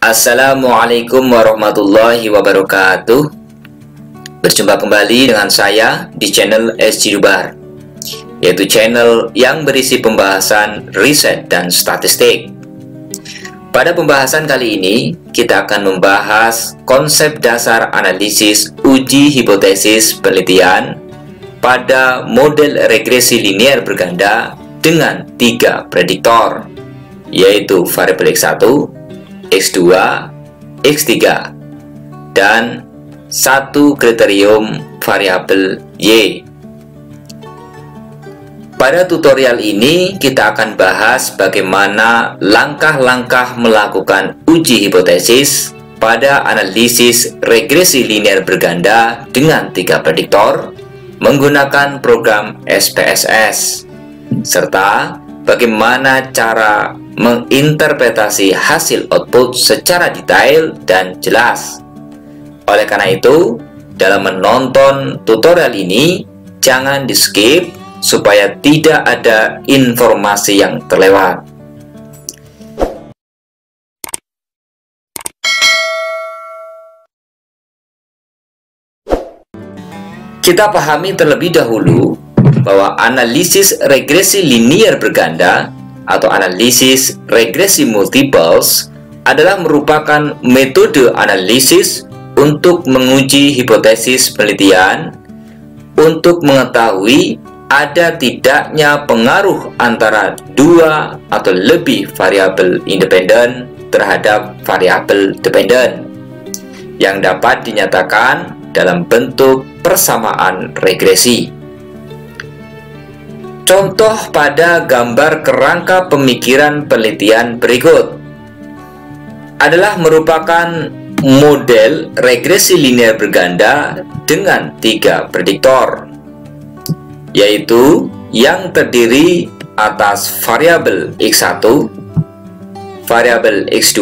Assalamualaikum warahmatullahi wabarakatuh. Berjumpa kembali dengan saya di channel SG Dubar, yaitu channel yang berisi pembahasan riset dan statistik. Pada pembahasan kali ini, kita akan membahas konsep dasar analisis uji hipotesis penelitian pada model regresi linear berganda dengan 3 prediktor, yaitu variabel X1, X2, X3, dan satu kriterium variabel Y. Pada tutorial ini kita akan bahas bagaimana langkah-langkah melakukan uji hipotesis pada analisis regresi linear berganda dengan 3 prediktor menggunakan program SPSS, serta bagaimana cara menginterpretasi hasil output secara detail dan jelas. Oleh karena itu, dalam menonton tutorial ini, jangan di-skip supaya tidak ada informasi yang terlewat. Kita pahami terlebih dahulu bahwa analisis regresi linear berganda atau analisis regresi multiples adalah merupakan metode analisis untuk menguji hipotesis penelitian untuk mengetahui ada tidaknya pengaruh antara 2 atau lebih variabel independen terhadap variabel dependen yang dapat dinyatakan dalam bentuk persamaan regresi. Contoh pada gambar kerangka pemikiran penelitian berikut adalah merupakan model regresi linear berganda dengan 3 prediktor, yaitu yang terdiri atas variabel X1, variabel X2,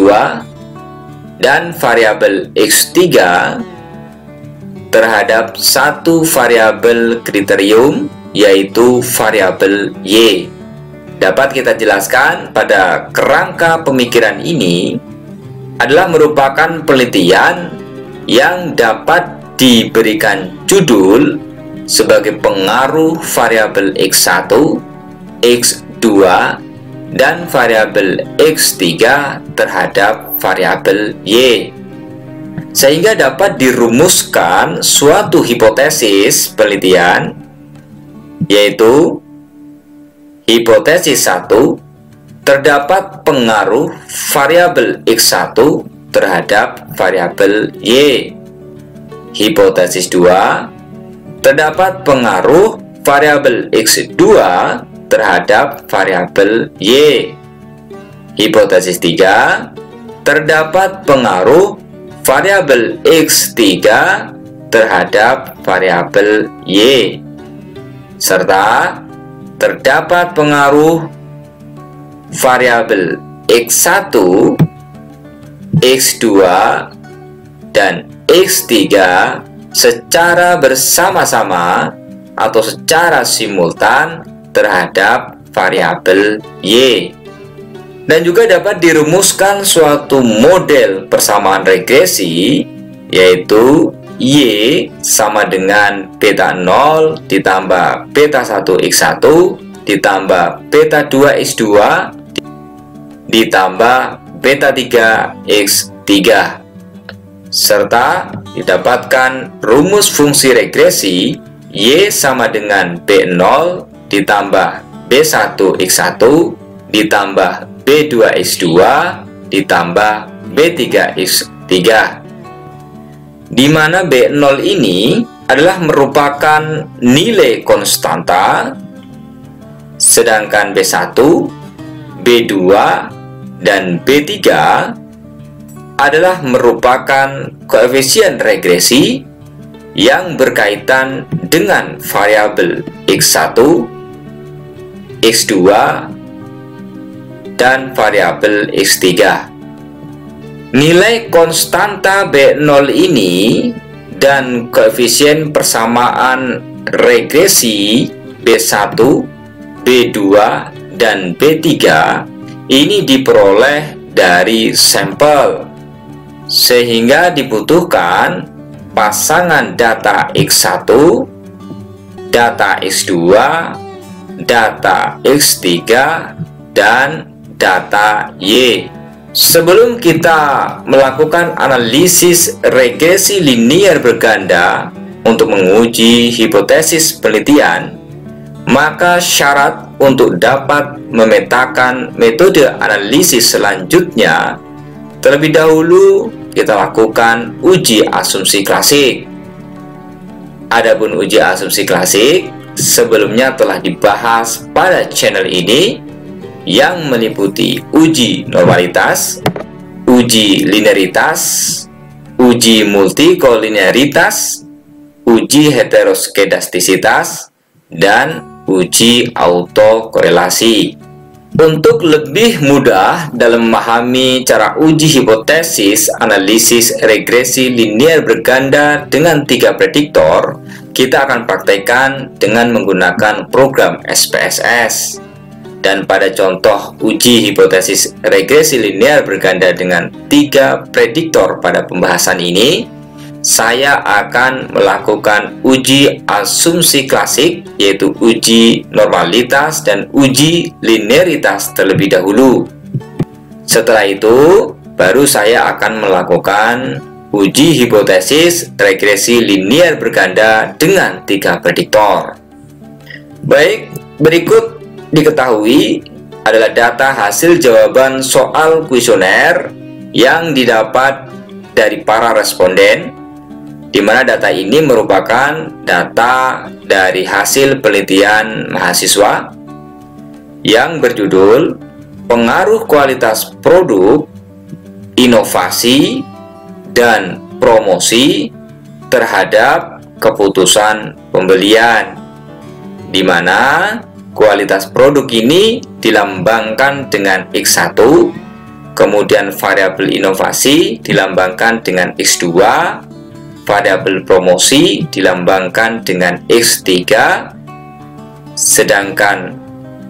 dan variabel X3 terhadap satu variabel kriterium, yaitu variabel Y. Dapat kita jelaskan pada kerangka pemikiran ini adalah merupakan penelitian yang dapat diberikan judul sebagai pengaruh variabel X1, X2, dan variabel X3 terhadap variabel Y, sehingga dapat dirumuskan suatu hipotesis penelitian, yaitu hipotesis 1, terdapat pengaruh variabel X1 terhadap variabel Y. Hipotesis 2, terdapat pengaruh variabel X2 terhadap variabel Y. Hipotesis 3, terdapat pengaruh variabel X3 terhadap variabel Y, serta terdapat pengaruh variabel X1, X2, dan X3 secara bersama-sama atau secara simultan terhadap variabel Y. Dan juga dapat dirumuskan suatu model persamaan regresi, yaitu Y sama dengan beta 0 ditambah beta 1 X1 ditambah beta 2 X2 ditambah beta 3 X3, serta didapatkan rumus fungsi regresi Y sama dengan B0 ditambah B1 X1 ditambah B2 X2 ditambah B3 X3, di mana B0 ini adalah merupakan nilai konstanta, sedangkan B1, B2, dan B3 adalah merupakan koefisien regresi yang berkaitan dengan variabel X1, X2, dan variabel X3. Nilai konstanta B0 ini dan koefisien persamaan regresi B1, B2, dan B3 ini diperoleh dari sampel sehingga dibutuhkan pasangan data X1, data X2, data X3, dan data Y. Sebelum kita melakukan analisis regresi linear berganda untuk menguji hipotesis penelitian, maka syarat untuk dapat memetakan metode analisis selanjutnya, terlebih dahulu kita lakukan uji asumsi klasik. Adapun uji asumsi klasik sebelumnya telah dibahas pada channel ini, yang meliputi uji normalitas, uji linearitas, uji multikolinearitas, uji heteroskedastisitas, dan uji autokorelasi. Untuk lebih mudah dalam memahami cara uji hipotesis analisis regresi linear berganda dengan 3 prediktor, kita akan praktekkan dengan menggunakan program SPSS. Dan pada contoh uji hipotesis regresi linear berganda dengan 3 prediktor pada pembahasan ini, saya akan melakukan uji asumsi klasik, yaitu uji normalitas dan uji linearitas terlebih dahulu. Setelah itu, baru saya akan melakukan uji hipotesis regresi linear berganda dengan 3 prediktor. Baik, berikut diketahui adalah data hasil jawaban soal kuesioner yang didapat dari para responden, di mana data ini merupakan data dari hasil penelitian mahasiswa yang berjudul Pengaruh Kualitas Produk, Inovasi, dan Promosi terhadap Keputusan Pembelian, di mana kualitas produk ini dilambangkan dengan X1, kemudian variabel inovasi dilambangkan dengan X2, variabel promosi dilambangkan dengan X3, sedangkan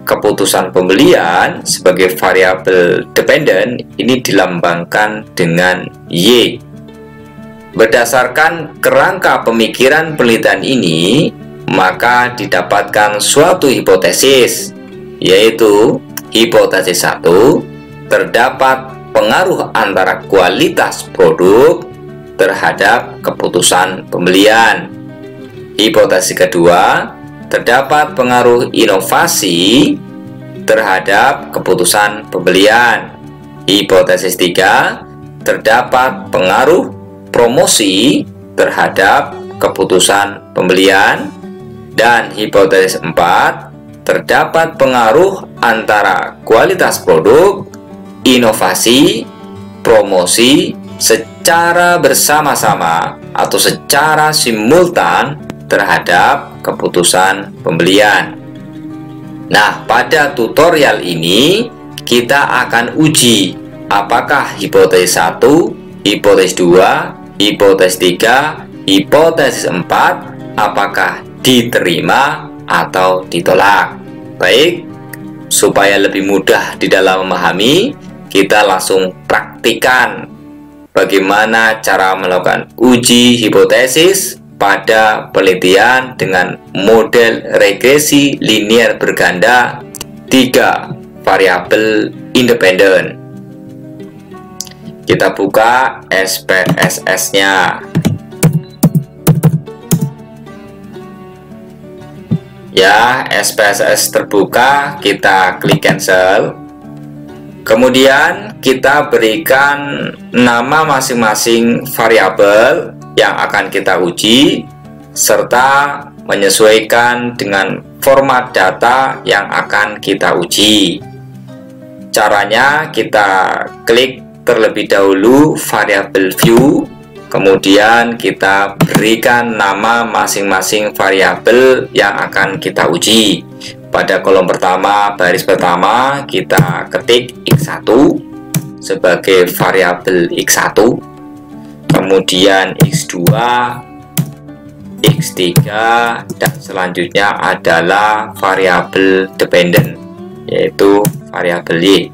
keputusan pembelian sebagai variabel dependen ini dilambangkan dengan Y. Berdasarkan kerangka pemikiran penelitian ini, maka didapatkan suatu hipotesis, yaitu hipotesis 1, terdapat pengaruh antara kualitas produk terhadap keputusan pembelian. Hipotesis kedua, terdapat pengaruh inovasi terhadap keputusan pembelian. Hipotesis 3, terdapat pengaruh promosi terhadap keputusan pembelian. Dan hipotesis 4, terdapat pengaruh antara kualitas produk, inovasi, promosi secara bersama-sama atau secara simultan terhadap keputusan pembelian. Nah, pada tutorial ini kita akan uji apakah hipotesis 1, hipotesis 2, hipotesis 3, hipotesis 4 apakah diterima atau ditolak. Baik, supaya lebih mudah di dalam memahami, kita langsung praktikan bagaimana cara melakukan uji hipotesis pada penelitian dengan model regresi linear berganda 3 variabel independen. Kita buka SPSS-nya. Ya, SPSS terbuka, kita klik cancel. Kemudian kita berikan nama masing-masing variabel yang akan kita uji, serta menyesuaikan dengan format data yang akan kita uji. Caranya, kita klik terlebih dahulu variabel view, kemudian kita berikan nama masing-masing variabel yang akan kita uji. Pada kolom pertama, baris pertama, kita ketik X1 sebagai variabel X1, kemudian X2, X3, dan selanjutnya adalah variabel dependen, yaitu variabel Y.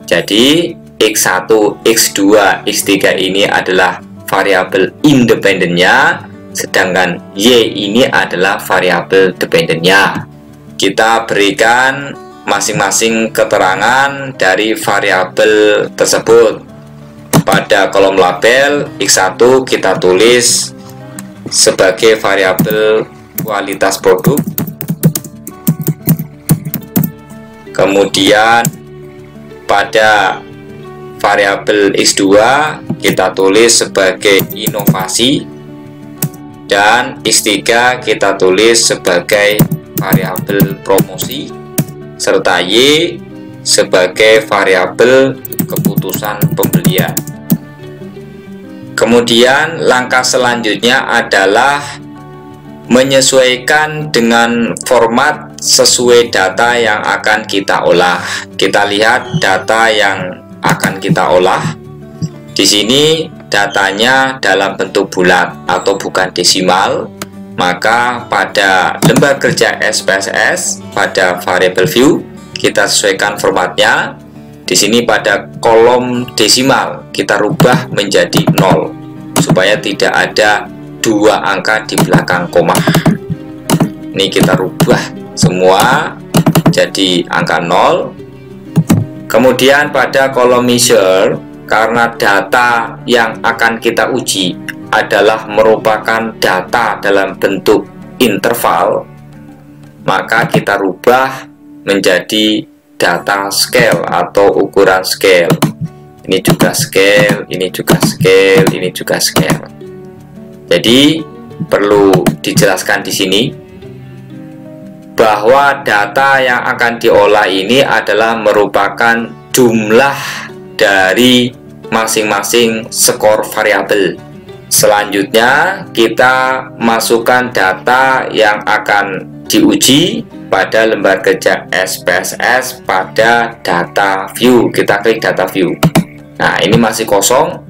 Jadi X1, X2, X3 ini adalah variabel independennya, sedangkan Y ini adalah variabel dependennya. Kita berikan masing-masing keterangan dari variabel tersebut. Pada kolom label X1 kita tulis sebagai variabel kualitas produk. Kemudian pada variabel X2 kita tulis sebagai inovasi, dan X3 kita tulis sebagai variabel promosi, serta Y sebagai variabel keputusan pembelian. Kemudian langkah selanjutnya adalah menyesuaikan dengan format sesuai data yang akan kita olah. Kita lihat data yang akan kita olah. Di sini datanya dalam bentuk bulat atau bukan desimal. Maka pada lembar kerja SPSS pada variable view kita sesuaikan formatnya. Di sini pada kolom desimal kita rubah menjadi 0 supaya tidak ada dua angka di belakang koma. Ini kita rubah semua jadi angka 0. Kemudian pada kolom measure, karena data yang akan kita uji adalah merupakan data dalam bentuk interval, maka kita rubah menjadi data scale atau ukuran scale. Ini juga scale, ini juga scale, ini juga scale. Jadi perlu dijelaskan di sini bahwa data yang akan diolah ini adalah merupakan jumlah dari masing-masing skor variabel. Selanjutnya kita masukkan data yang akan diuji pada lembar kerja SPSS pada data view. Kita klik data view. Nah, ini masih kosong,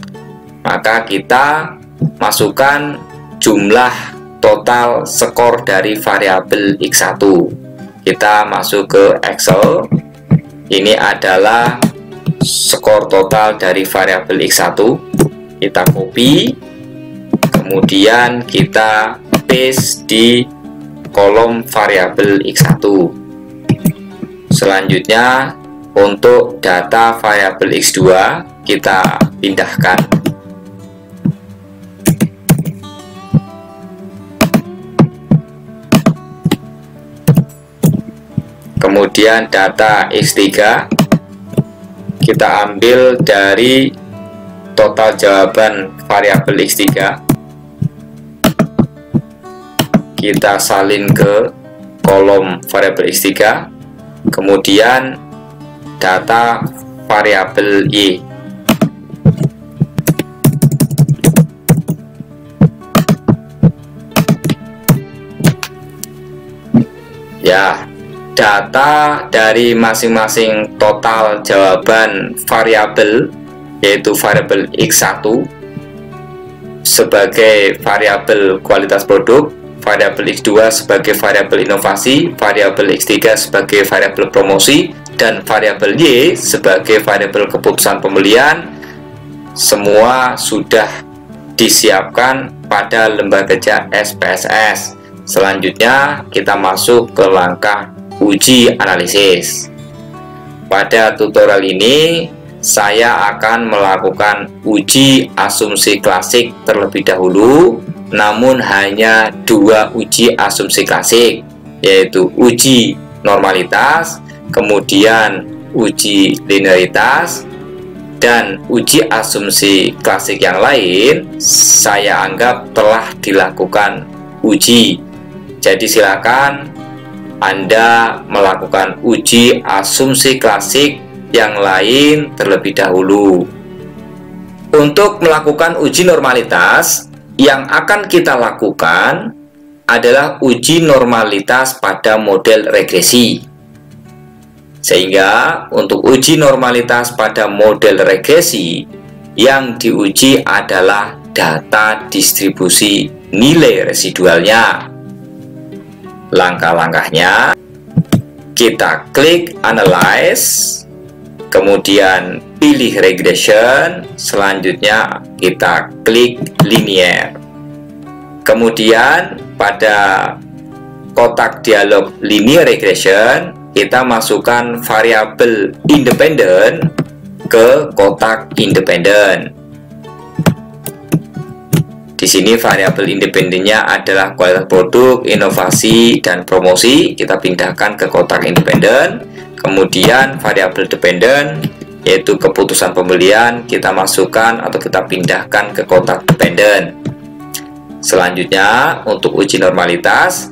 maka kita masukkan jumlah total skor dari variabel X1. Kita masuk ke Excel. Ini adalah skor total dari variabel X1. Kita copy, kemudian kita paste di kolom variabel X1. Selanjutnya untuk data variabel X2 kita pindahkan. Kemudian data X3 kita ambil dari total jawaban variabel X3, kita salin ke kolom variabel X3, kemudian data variabel Y. Ya, data dari masing-masing total jawaban variabel, yaitu variabel X1 sebagai variabel kualitas produk, variabel X2 sebagai variabel inovasi, variabel X3 sebagai variabel promosi, dan variabel Y sebagai variabel keputusan pembelian, semua sudah disiapkan pada lembar kerja SPSS. Selanjutnya kita masuk ke langkah uji analisis. Pada tutorial ini saya akan melakukan uji asumsi klasik terlebih dahulu, namun hanya dua uji asumsi klasik, yaitu uji normalitas, kemudian uji linearitas, dan uji asumsi klasik yang lain saya anggap telah dilakukan uji. Jadi silakan Anda melakukan uji asumsi klasik yang lain terlebih dahulu. Untuk melakukan uji normalitas, yang akan kita lakukan adalah uji normalitas pada model regresi. Sehingga untuk uji normalitas pada model regresi, yang diuji adalah data distribusi nilai residualnya. Langkah-langkahnya, kita klik Analyze, kemudian pilih regression, selanjutnya kita klik linear. Kemudian pada kotak dialog linear regression, kita masukkan variabel independen ke kotak independen. Di sini variabel independennya adalah kualitas produk, inovasi, dan promosi. Kita pindahkan ke kotak independen. Kemudian variabel dependen, yaitu keputusan pembelian, kita masukkan atau kita pindahkan ke kotak dependen. Selanjutnya, untuk uji normalitas,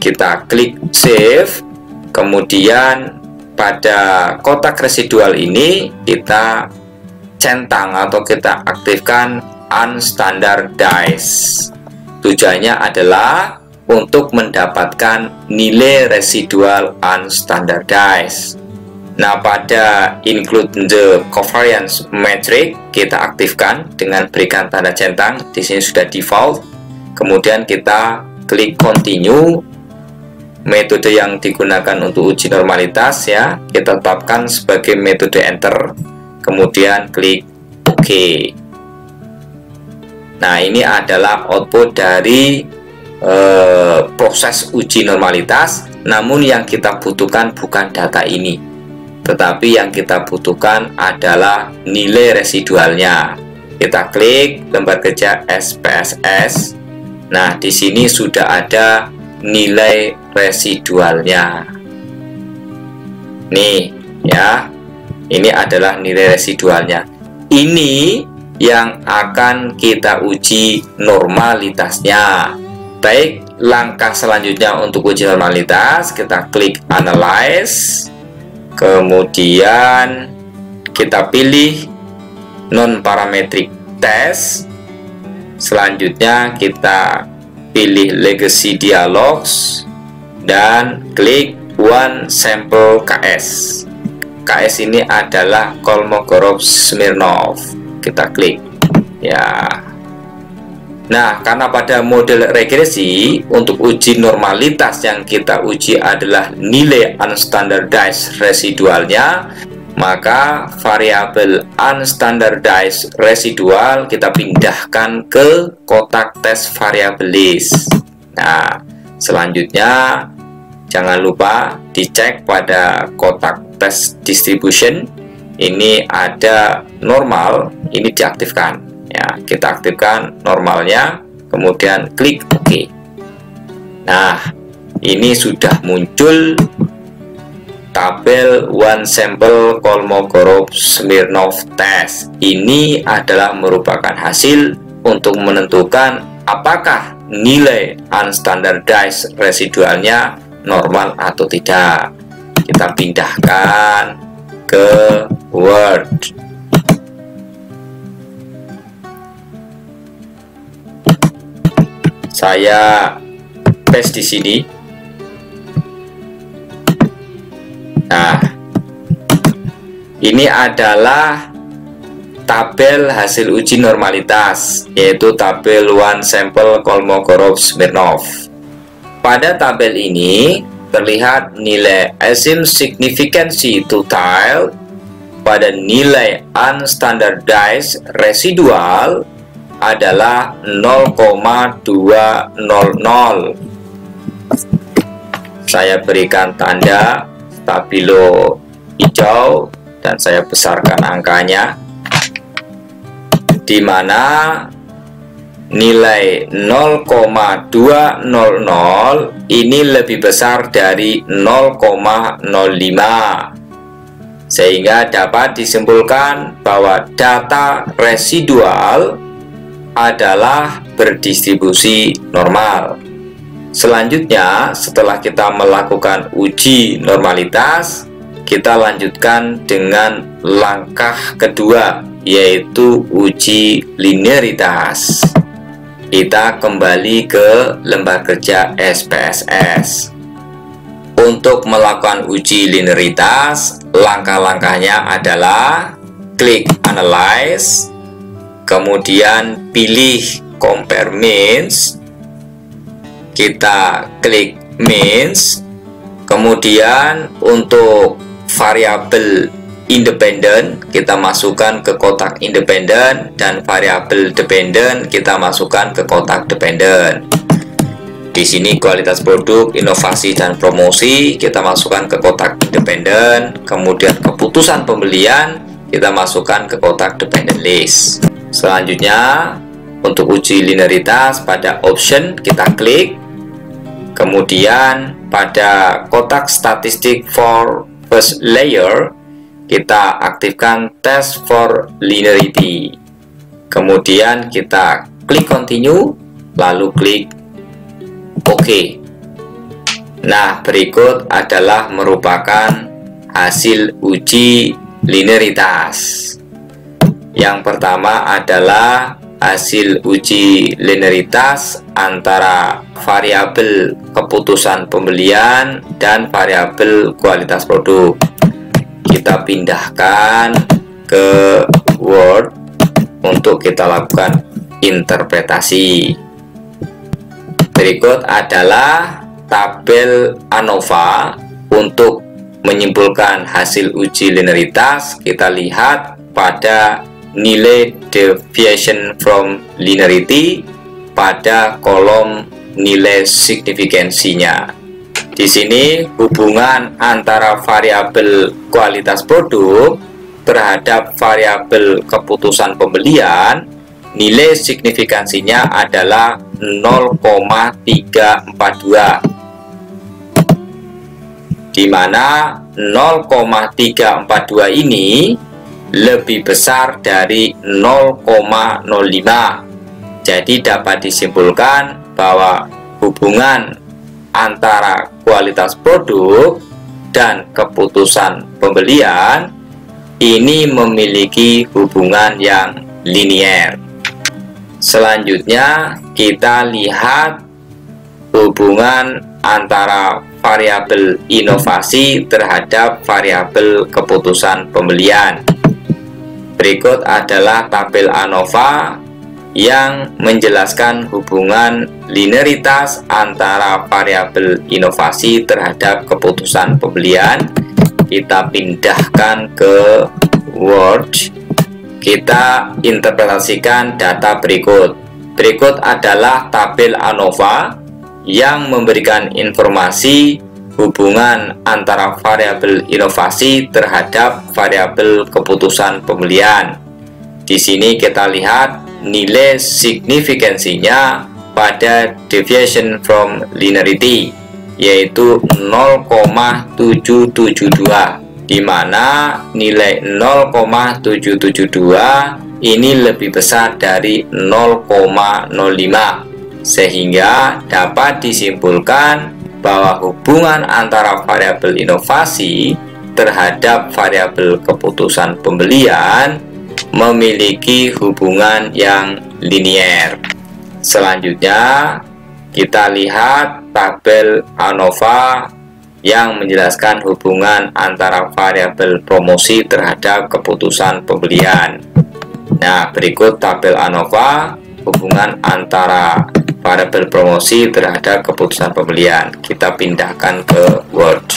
kita klik save. Kemudian pada kotak residual ini kita centang atau kita aktifkan unstandardized. Tujuannya adalah untuk mendapatkan nilai residual unstandardized. Nah, pada include the covariance metric kita aktifkan dengan berikan tanda centang. Di sini sudah default. Kemudian kita klik continue. Metode yang digunakan untuk uji normalitas ya, kita tetapkan sebagai metode enter. Kemudian klik OK. Nah, ini adalah output dari proses uji normalitas. Namun yang kita butuhkan bukan data ini, tetapi yang kita butuhkan adalah nilai residualnya. Kita klik lembar kerja SPSS. Nah, di sini sudah ada nilai residualnya. Nih, ya. Ini adalah nilai residualnya. Ini yang akan kita uji normalitasnya. Baik, langkah selanjutnya untuk uji normalitas, kita klik analyze. Kemudian kita pilih non-parametric test. Selanjutnya kita pilih legacy dialogs dan klik one sample KS. KS ini adalah Kolmogorov-Smirnov. Kita klik ya. Nah, karena pada model regresi untuk uji normalitas yang kita uji adalah nilai unstandardized residualnya, maka variabel unstandardized residual kita pindahkan ke kotak tes variable list. Nah, selanjutnya jangan lupa dicek pada kotak tes distribution. Ini ada normal, ini diaktifkan ya. Kita aktifkan normalnya, kemudian klik OK. Nah, ini sudah muncul tabel one sample Kolmogorov-Smirnov test. Ini adalah merupakan hasil untuk menentukan apakah nilai unstandardized residualnya normal atau tidak. Kita pindahkan ke Word. Saya paste di sini. Nah, ini adalah tabel hasil uji normalitas, yaitu tabel one sample Kolmogorov-Smirnov. Pada tabel ini terlihat nilai assumed significancy total pada nilai unstandardized residual adalah 0,200. Saya berikan tanda stabilo hijau dan saya besarkan angkanya, di mana nilai 0,200 ini lebih besar dari 0,05, sehingga dapat disimpulkan bahwa data residual adalah berdistribusi normal. Selanjutnya, setelah kita melakukan uji normalitas, kita lanjutkan dengan langkah kedua, yaitu uji linearitas. Kita kembali ke lembar kerja SPSS. Untuk melakukan uji linearitas, langkah-langkahnya adalah klik analyze, kemudian pilih compare means, kita klik means, kemudian untuk variabel independen kita masukkan ke kotak independen, dan variabel dependen kita masukkan ke kotak dependen. Di sini kualitas produk, inovasi, dan promosi kita masukkan ke kotak independen, kemudian keputusan pembelian kita masukkan ke kotak dependent list. Selanjutnya untuk uji linearitas pada option kita klik, kemudian pada kotak statistik for first layer kita aktifkan test for linearity, kemudian kita klik continue lalu klik OK. Nah, berikut adalah merupakan hasil uji linearitas. Yang pertama adalah hasil uji linearitas antara variabel keputusan pembelian dan variabel kualitas produk. Kita pindahkan ke Word untuk kita lakukan interpretasi. Berikut adalah tabel ANOVA untuk menyimpulkan hasil uji linearitas. Kita lihat pada nilai deviation from linearity pada kolom nilai signifikansinya. Di sini hubungan antara variabel kualitas produk terhadap variabel keputusan pembelian, nilai signifikansinya adalah 0,342, di mana 0,342 ini lebih besar dari 0,05. Jadi dapat disimpulkan bahwa hubungan antara kualitas produk dan keputusan pembelian ini memiliki hubungan yang linier. Selanjutnya kita lihat hubungan antara variabel inovasi terhadap variabel keputusan pembelian. Berikut adalah tabel ANOVA yang menjelaskan hubungan linearitas antara variabel inovasi terhadap keputusan pembelian. Kita pindahkan ke Word. Kita interpretasikan data berikut. Berikut adalah tabel ANOVA yang memberikan informasi hubungan antara variabel inovasi terhadap variabel keputusan pembelian. Di sini kita lihat nilai signifikansinya pada deviation from linearity, yaitu 0,772, di mana nilai 0,772 ini lebih besar dari 0,05, sehingga dapat disimpulkan bahwa hubungan antara variabel inovasi terhadap variabel keputusan pembelian memiliki hubungan yang linier. Selanjutnya kita lihat tabel ANOVA yang menjelaskan hubungan antara variabel promosi terhadap keputusan pembelian. Nah, berikut tabel ANOVA hubungan antara variabel promosi terhadap keputusan pembelian. Kita pindahkan ke Word.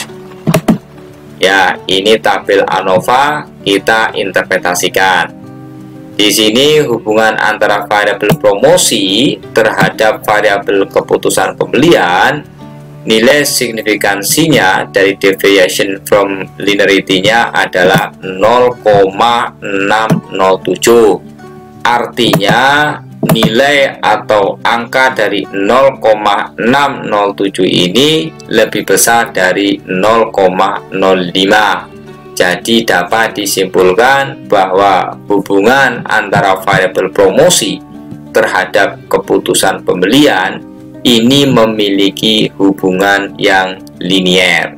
Ya, ini tabel ANOVA kita interpretasikan. Di sini hubungan antara variabel promosi terhadap variabel keputusan pembelian, nilai signifikansinya dari deviation from linearity-nya adalah 0,607. Artinya nilai atau angka dari 0,607 ini lebih besar dari 0,05. Jadi dapat disimpulkan bahwa hubungan antara variabel promosi terhadap keputusan pembelian ini memiliki hubungan yang linier.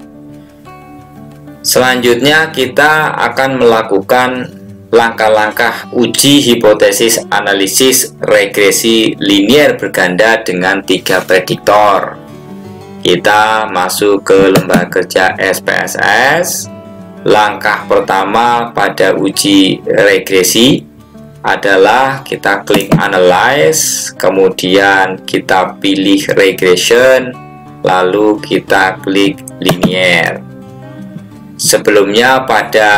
Selanjutnya kita akan melakukan langkah-langkah uji hipotesis analisis regresi linier berganda dengan 3 prediktor. Kita masuk ke lembaga kerja SPSS. Langkah pertama pada uji regresi adalah kita klik Analyze, kemudian kita pilih Regression, lalu kita klik Linear. sebelumnya pada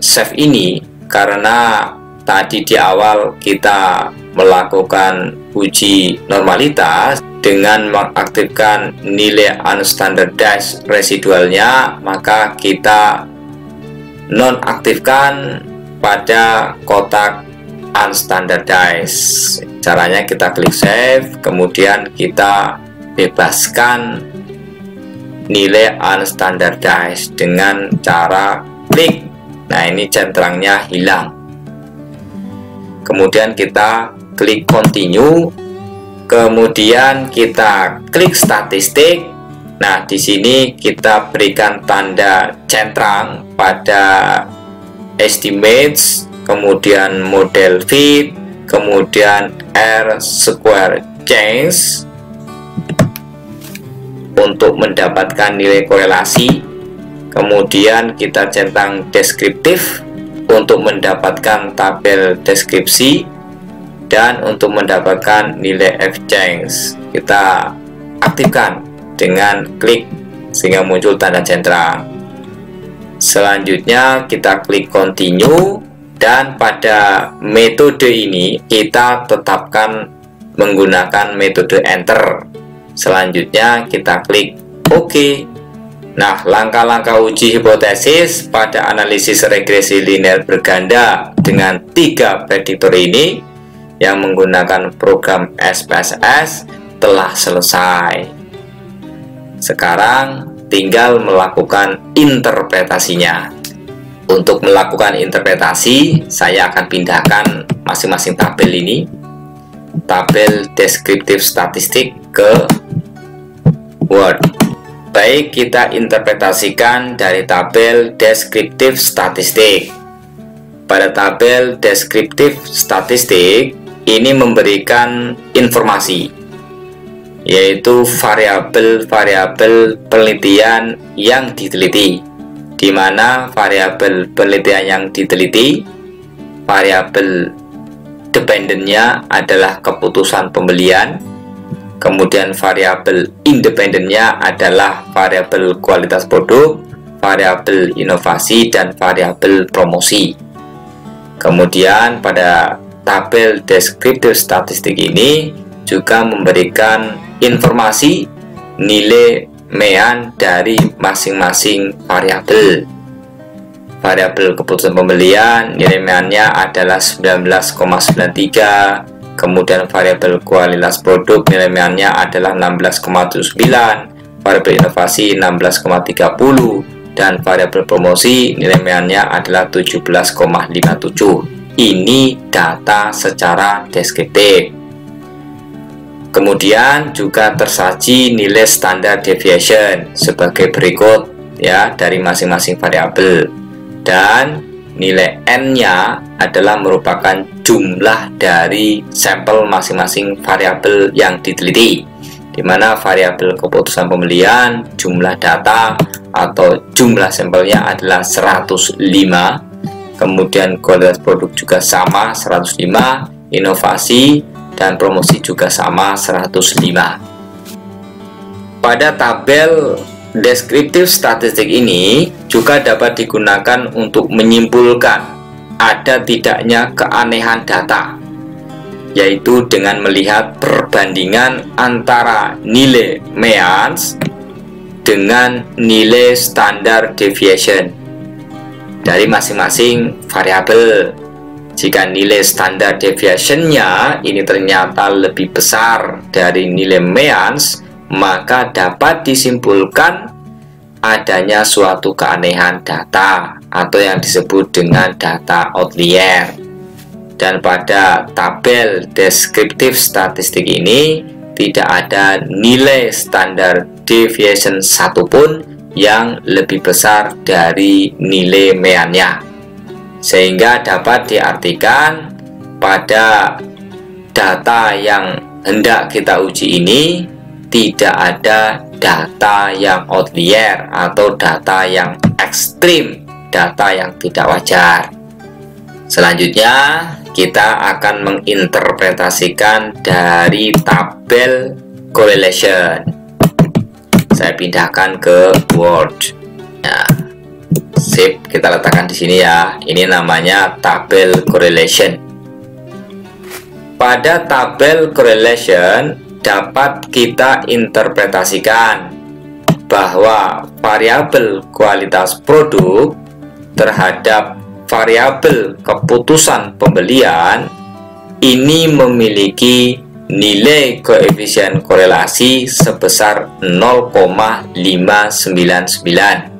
save ini, karena tadi di awal kita melakukan uji normalitas dengan mengaktifkan nilai unstandardized residualnya, maka kita nonaktifkan pada kotak unstandardized. Caranya kita klik save, kemudian kita bebaskan nilai unstandardized dengan cara klik. Nah, ini centrangnya hilang. Kemudian kita klik continue, kemudian kita klik statistik. Nah, di sini kita berikan tanda centrang pada estimates, kemudian model fit, kemudian R square change untuk mendapatkan nilai korelasi. Kemudian kita centang deskriptif untuk mendapatkan tabel deskripsi, dan untuk mendapatkan nilai F change kita aktifkan dengan klik sehingga muncul tanda centrang. Selanjutnya kita klik continue, dan pada metode ini kita tetapkan menggunakan metode enter. Selanjutnya kita klik OK. Nah, langkah-langkah uji hipotesis pada analisis regresi linear berganda dengan 3 prediktor ini yang menggunakan program SPSS telah selesai. Sekarang tinggal melakukan interpretasinya. Untuk melakukan interpretasi, saya akan pindahkan masing-masing tabel ini, tabel deskriptif statistik, ke Word. Baik, kita interpretasikan dari tabel deskriptif statistik. Pada tabel deskriptif statistik ini memberikan informasi, yaitu variabel-variabel penelitian yang diteliti, di mana variabel penelitian yang diteliti, variabel dependennya adalah keputusan pembelian, kemudian variabel independennya adalah variabel kualitas produk, variabel inovasi, dan variabel promosi. Kemudian pada tabel deskriptif statistik ini juga memberikan informasi nilai mean dari masing-masing variabel. Variabel keputusan pembelian nilai meannya adalah 19,93, kemudian variabel kualitas produk nilai meannya adalah 16,79, variabel inovasi 16,30, dan variabel promosi nilai meannya adalah 17,57. Ini data secara deskriptif. Kemudian juga tersaji nilai standar deviation sebagai berikut ya dari masing-masing variabel, dan nilai N-nya adalah merupakan jumlah dari sampel masing-masing variabel yang diteliti, di mana variabel keputusan pembelian, jumlah data atau jumlah sampelnya adalah 105, kemudian kualitas produk juga sama 105, inovasi dan promosi juga sama 105. Pada tabel deskriptif statistik ini juga dapat digunakan untuk menyimpulkan ada tidaknya keanehan data, yaitu dengan melihat perbandingan antara nilai means dengan nilai standar deviation dari masing-masing variabel. Jika nilai standar deviation-nya ini ternyata lebih besar dari nilai means, maka dapat disimpulkan adanya suatu keanehan data atau yang disebut dengan data outlier. Dan pada tabel deskriptif statistik ini tidak ada nilai standar deviation satupun yang lebih besar dari nilai meannya, sehingga dapat diartikan pada data yang hendak kita uji ini tidak ada data yang outlier atau data yang ekstrim, data yang tidak wajar. Selanjutnya kita akan menginterpretasikan dari tabel correlation. Saya pindahkan ke Word. Nah, Sip, kita letakkan di sini ya. Ini namanya tabel correlation. Pada tabel correlation dapat kita interpretasikan bahwa variabel kualitas produk terhadap variabel keputusan pembelian ini memiliki nilai koefisien korelasi sebesar 0,599.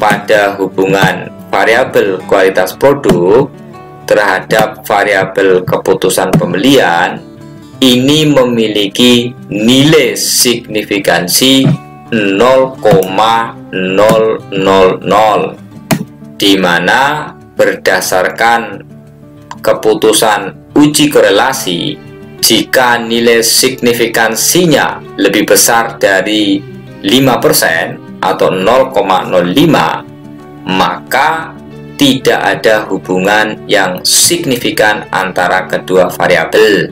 Pada hubungan variabel kualitas produk terhadap variabel keputusan pembelian ini memiliki nilai signifikansi 0,000, di mana berdasarkan keputusan uji korelasi, jika nilai signifikansinya lebih besar dari 5% atau 0,05, maka tidak ada hubungan yang signifikan antara kedua variabel.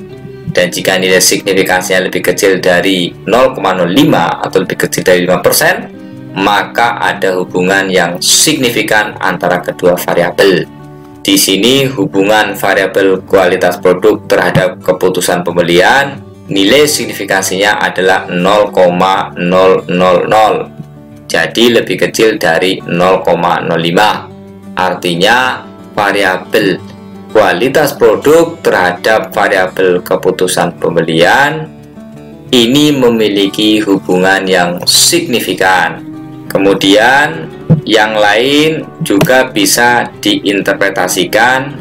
Dan jika nilai signifikansinya lebih kecil dari 0,05 atau lebih kecil dari 5%, maka ada hubungan yang signifikan antara kedua variabel. Di sini hubungan variabel kualitas produk terhadap keputusan pembelian, nilai signifikansinya adalah 0,000. Jadi lebih kecil dari 0,05. Artinya variabel kualitas produk terhadap variabel keputusan pembelian ini memiliki hubungan yang signifikan. Kemudian yang lain juga bisa diinterpretasikan,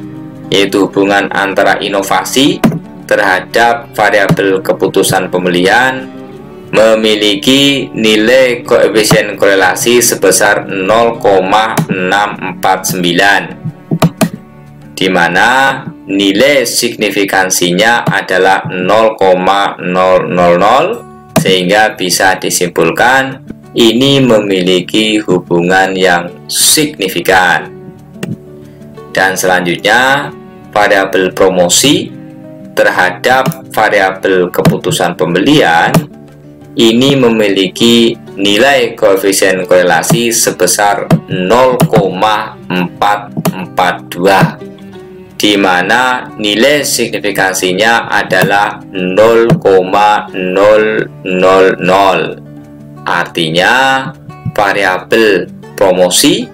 yaitu hubungan antara inovasi terhadap variabel keputusan pembelian memiliki nilai koefisien korelasi sebesar 0,649, di mana nilai signifikansinya adalah 0,000, sehingga bisa disimpulkan ini memiliki hubungan yang signifikan. Dan selanjutnya, variabel promosi terhadap variabel keputusan pembelian ini memiliki nilai koefisien korelasi sebesar 0,442, di mana nilai signifikansinya adalah 0,000. Artinya variabel promosi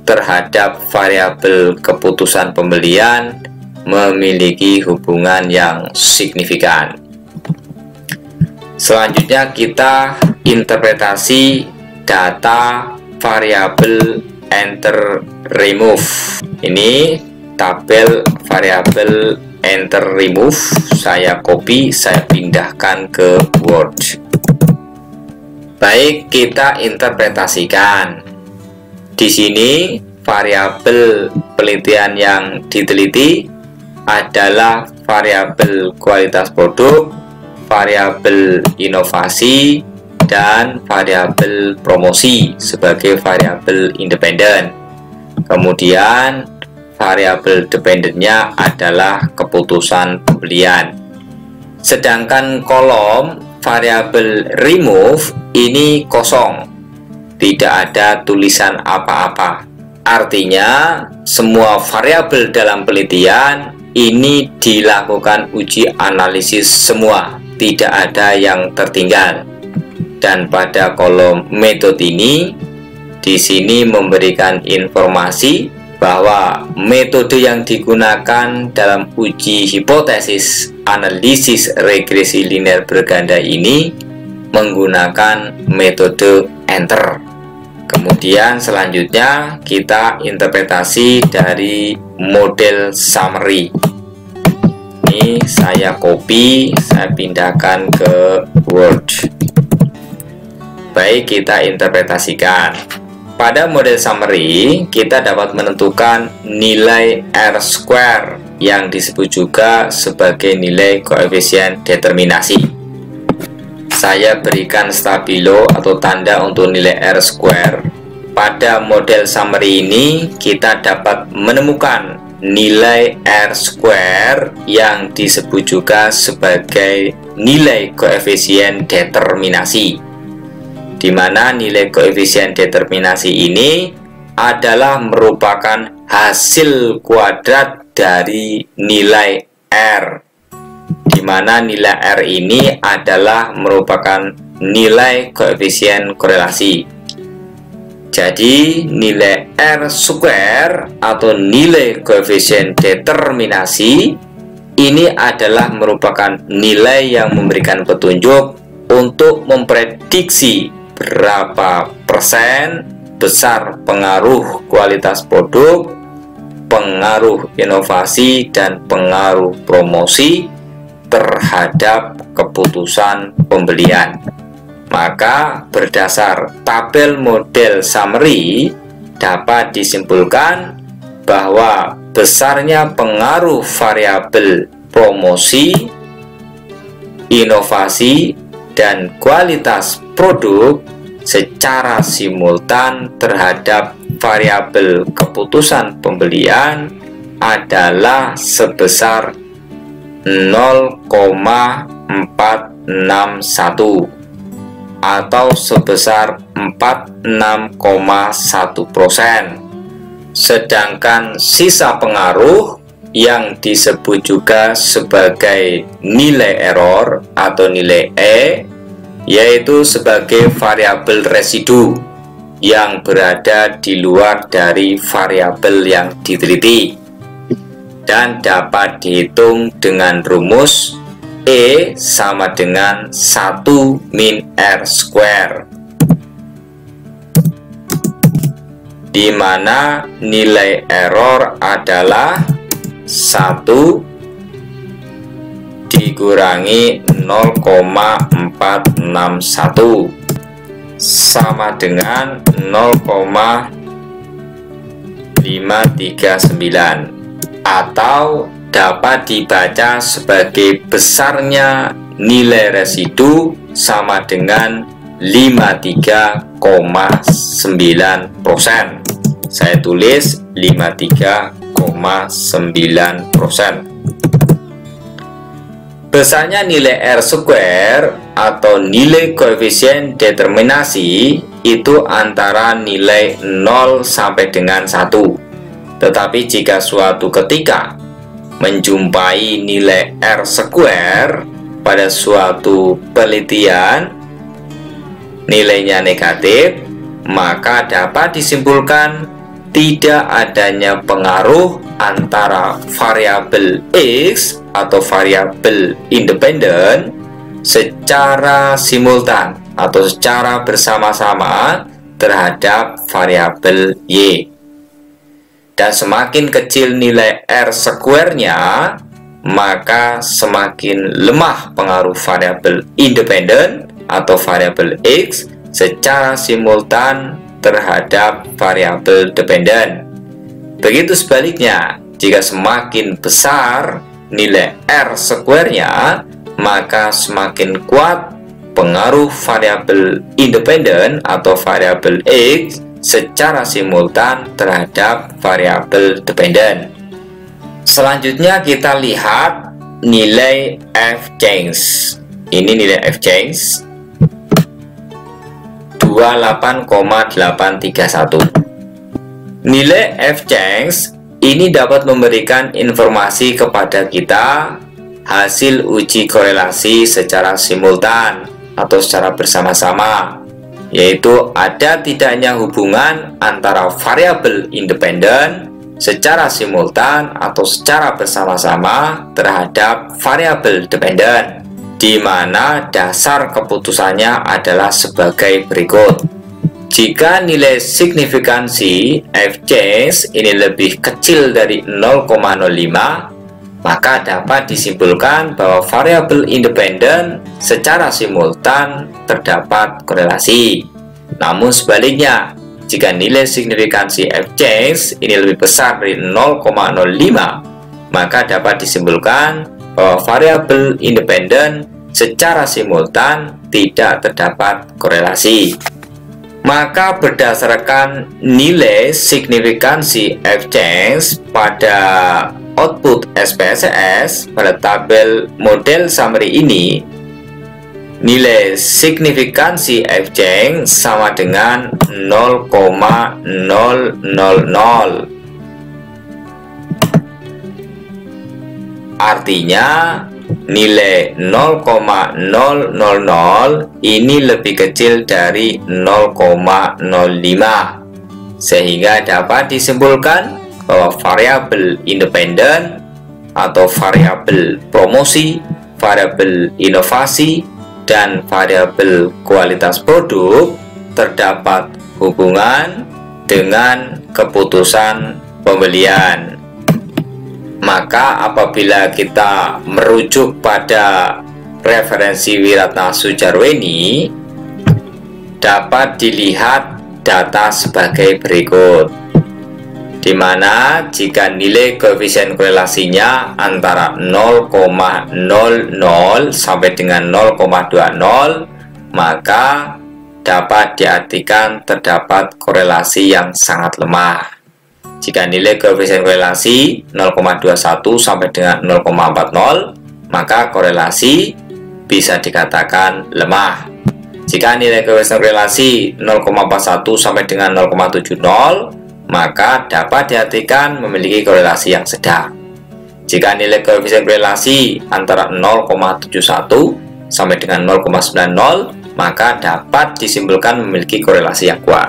terhadap variabel keputusan pembelian memiliki hubungan yang signifikan. Selanjutnya kita interpretasi data variabel enter remove. Ini tabel variabel enter remove, saya copy, saya pindahkan ke Word. Baik, kita interpretasikan. Di sini variabel penelitian yang diteliti adalah variabel kualitas produk, variabel inovasi, dan variabel promosi sebagai variabel independen. Kemudian variabel dependennya adalah keputusan pembelian. Sedangkan kolom variabel remove ini kosong, tidak ada tulisan apa-apa. Artinya semua variabel dalam penelitian ini dilakukan uji analisis semua, tidak ada yang tertinggal. Dan pada kolom metode ini, di sini memberikan informasi bahwa metode yang digunakan dalam uji hipotesis analisis regresi linear berganda ini menggunakan metode enter. Kemudian selanjutnya kita interpretasi dari model summary. Ini saya copy, saya pindahkan ke Word. Baik, kita interpretasikan. Pada model summary, kita dapat menentukan nilai R² yang disebut juga sebagai nilai koefisien determinasi. Saya berikan stabilo atau tanda untuk nilai R². Pada model summary ini, kita dapat menemukan nilai R² yang disebut juga sebagai nilai koefisien determinasi, di mana nilai koefisien determinasi ini adalah merupakan hasil kuadrat dari nilai R, di mana nilai R ini adalah merupakan nilai koefisien korelasi. Jadi nilai R square atau nilai koefisien determinasi ini adalah merupakan nilai yang memberikan petunjuk untuk memprediksi berapa persen besar pengaruh kualitas produk, pengaruh inovasi, dan pengaruh promosi terhadap keputusan pembelian. Maka berdasar tabel model summary dapat disimpulkan bahwa besarnya pengaruh variabel promosi, inovasi, dan kualitas produk secara simultan terhadap variabel keputusan pembelian adalah sebesar 0,461 atau sebesar 46,1%. Sedangkan sisa pengaruh yang disebut juga sebagai nilai error atau nilai E, yaitu sebagai variabel residu yang berada di luar dari variabel yang diteliti dan dapat dihitung dengan rumus E sama dengan 1 min R square, di mana nilai error adalah 1 dikurangi 0,461 sama dengan 0,539, atau dapat dibaca sebagai besarnya nilai residu sama dengan 53,9%. Saya tulis 53,9%. Besarnya nilai R square atau nilai koefisien determinasi itu antara nilai 0 sampai dengan 1. Tetapi jika suatu ketika menjumpai nilai R square pada suatu penelitian nilainya negatif, maka dapat disimpulkan tidak adanya pengaruh antara variabel X atau variabel independen secara simultan atau secara bersama-sama terhadap variabel Y. Dan semakin kecil nilai R square-nya, maka semakin lemah pengaruh variabel independen atau variabel X secara simultan terhadap variabel dependen. Begitu sebaliknya, jika semakin besar nilai R square-nya, maka semakin kuat pengaruh variabel independen atau variabel X secara simultan terhadap variabel dependen. Selanjutnya kita lihat nilai F change. Ini nilai F change 28,831. Nilai F change ini dapat memberikan informasi kepada kita hasil uji korelasi secara simultan atau secara bersama-sama, yaitu ada tidaknya hubungan antara variabel independen secara simultan atau secara bersama-sama terhadap variabel dependen, di mana dasar keputusannya adalah sebagai berikut. Jika nilai signifikansi F change ini lebih kecil dari 0,05, maka dapat disimpulkan bahwa variabel independen secara simultan terdapat korelasi. Namun sebaliknya, jika nilai signifikansi F change ini lebih besar dari 0,05, maka dapat disimpulkan bahwa variabel independen secara simultan tidak terdapat korelasi. Maka berdasarkan nilai signifikansi F change pada output SPSS pada tabel model summary ini, nilai signifikansi Fj sama dengan 0,000. Artinya nilai 0,000 ini lebih kecil dari 0,05, sehingga dapat disimpulkan bahwa variabel independen atau variabel promosi, variabel inovasi, dan variabel kualitas produk terdapat hubungan dengan keputusan pembelian. Maka apabila kita merujuk pada referensi Wiratna Soejarweni, dapat dilihat data sebagai berikut, di mana jika nilai koefisien korelasinya antara 0,00 sampai dengan 0,20, maka dapat diartikan terdapat korelasi yang sangat lemah. Jika nilai koefisien korelasi 0,21 sampai dengan 0,40, maka korelasi bisa dikatakan lemah. Jika nilai koefisien korelasi 0,41 sampai dengan 0,70, maka dapat diartikan memiliki korelasi yang sedang. Jika nilai koefisien korelasi antara 0,71 sampai dengan 0,90, maka dapat disimpulkan memiliki korelasi yang kuat.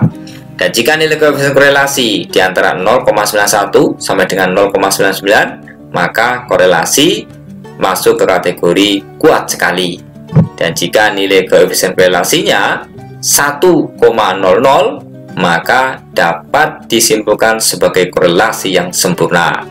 Dan jika nilai koefisien korelasi di antara 0,91 sampai dengan 0,99, maka korelasi masuk ke kategori kuat sekali. Dan jika nilai koefisien korelasinya 1,00, maka dapat disimpulkan sebagai korelasi yang sempurna.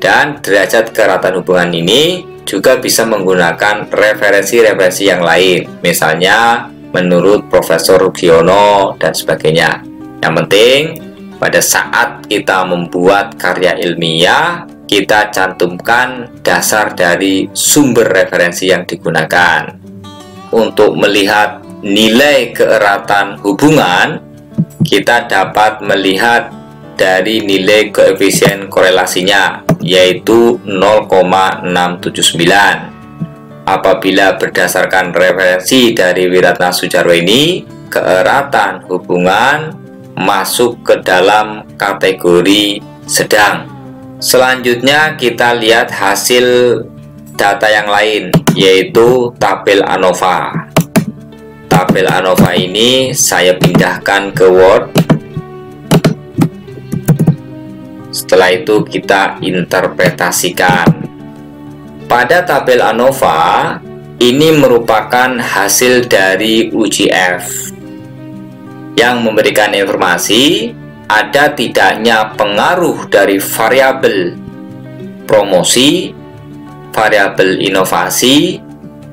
Dan derajat kerataan hubungan ini juga bisa menggunakan referensi-referensi yang lain, misalnya menurut Profesor Rugiono dan sebagainya. Yang penting, pada saat kita membuat karya ilmiah, kita cantumkan dasar dari sumber referensi yang digunakan. Untuk melihat nilai keeratan hubungan, kita dapat melihat dari nilai koefisien korelasinya, yaitu 0,679. Apabila berdasarkan referensi dari Wiratna Soejarweni, keeratan hubungan masuk ke dalam kategori sedang. Selanjutnya kita lihat hasil data yang lain, yaitu tabel ANOVA. Tabel ANOVA ini saya pindahkan ke Word. Setelah itu kita interpretasikan. Pada tabel ANOVA ini merupakan hasil dari uji F yang memberikan informasi ada tidaknya pengaruh dari variabel promosi, variabel inovasi,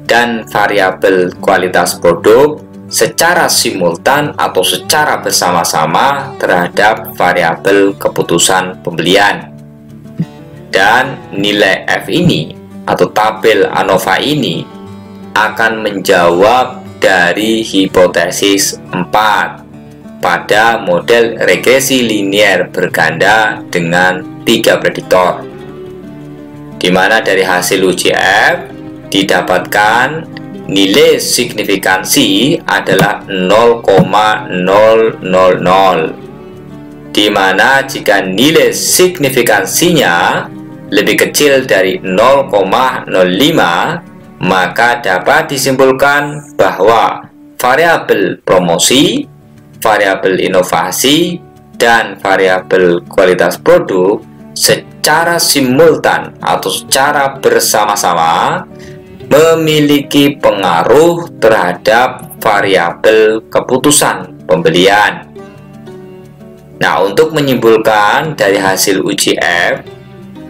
dan variabel kualitas produk secara simultan atau secara bersama-sama terhadap variabel keputusan pembelian. Dan nilai F ini atau tabel ANOVA ini akan menjawab dari hipotesis 4 pada model regresi linier berganda dengan 3 prediktor, di mana dari hasil uji F didapatkan nilai signifikansi adalah 0,000, di mana jika nilai signifikansinya lebih kecil dari 0,05, maka dapat disimpulkan bahwa variabel promosi, variabel inovasi, dan variabel kualitas produk secara simultan atau secara bersama-sama memiliki pengaruh terhadap variabel keputusan pembelian. Nah, untuk menyimpulkan dari hasil uji F,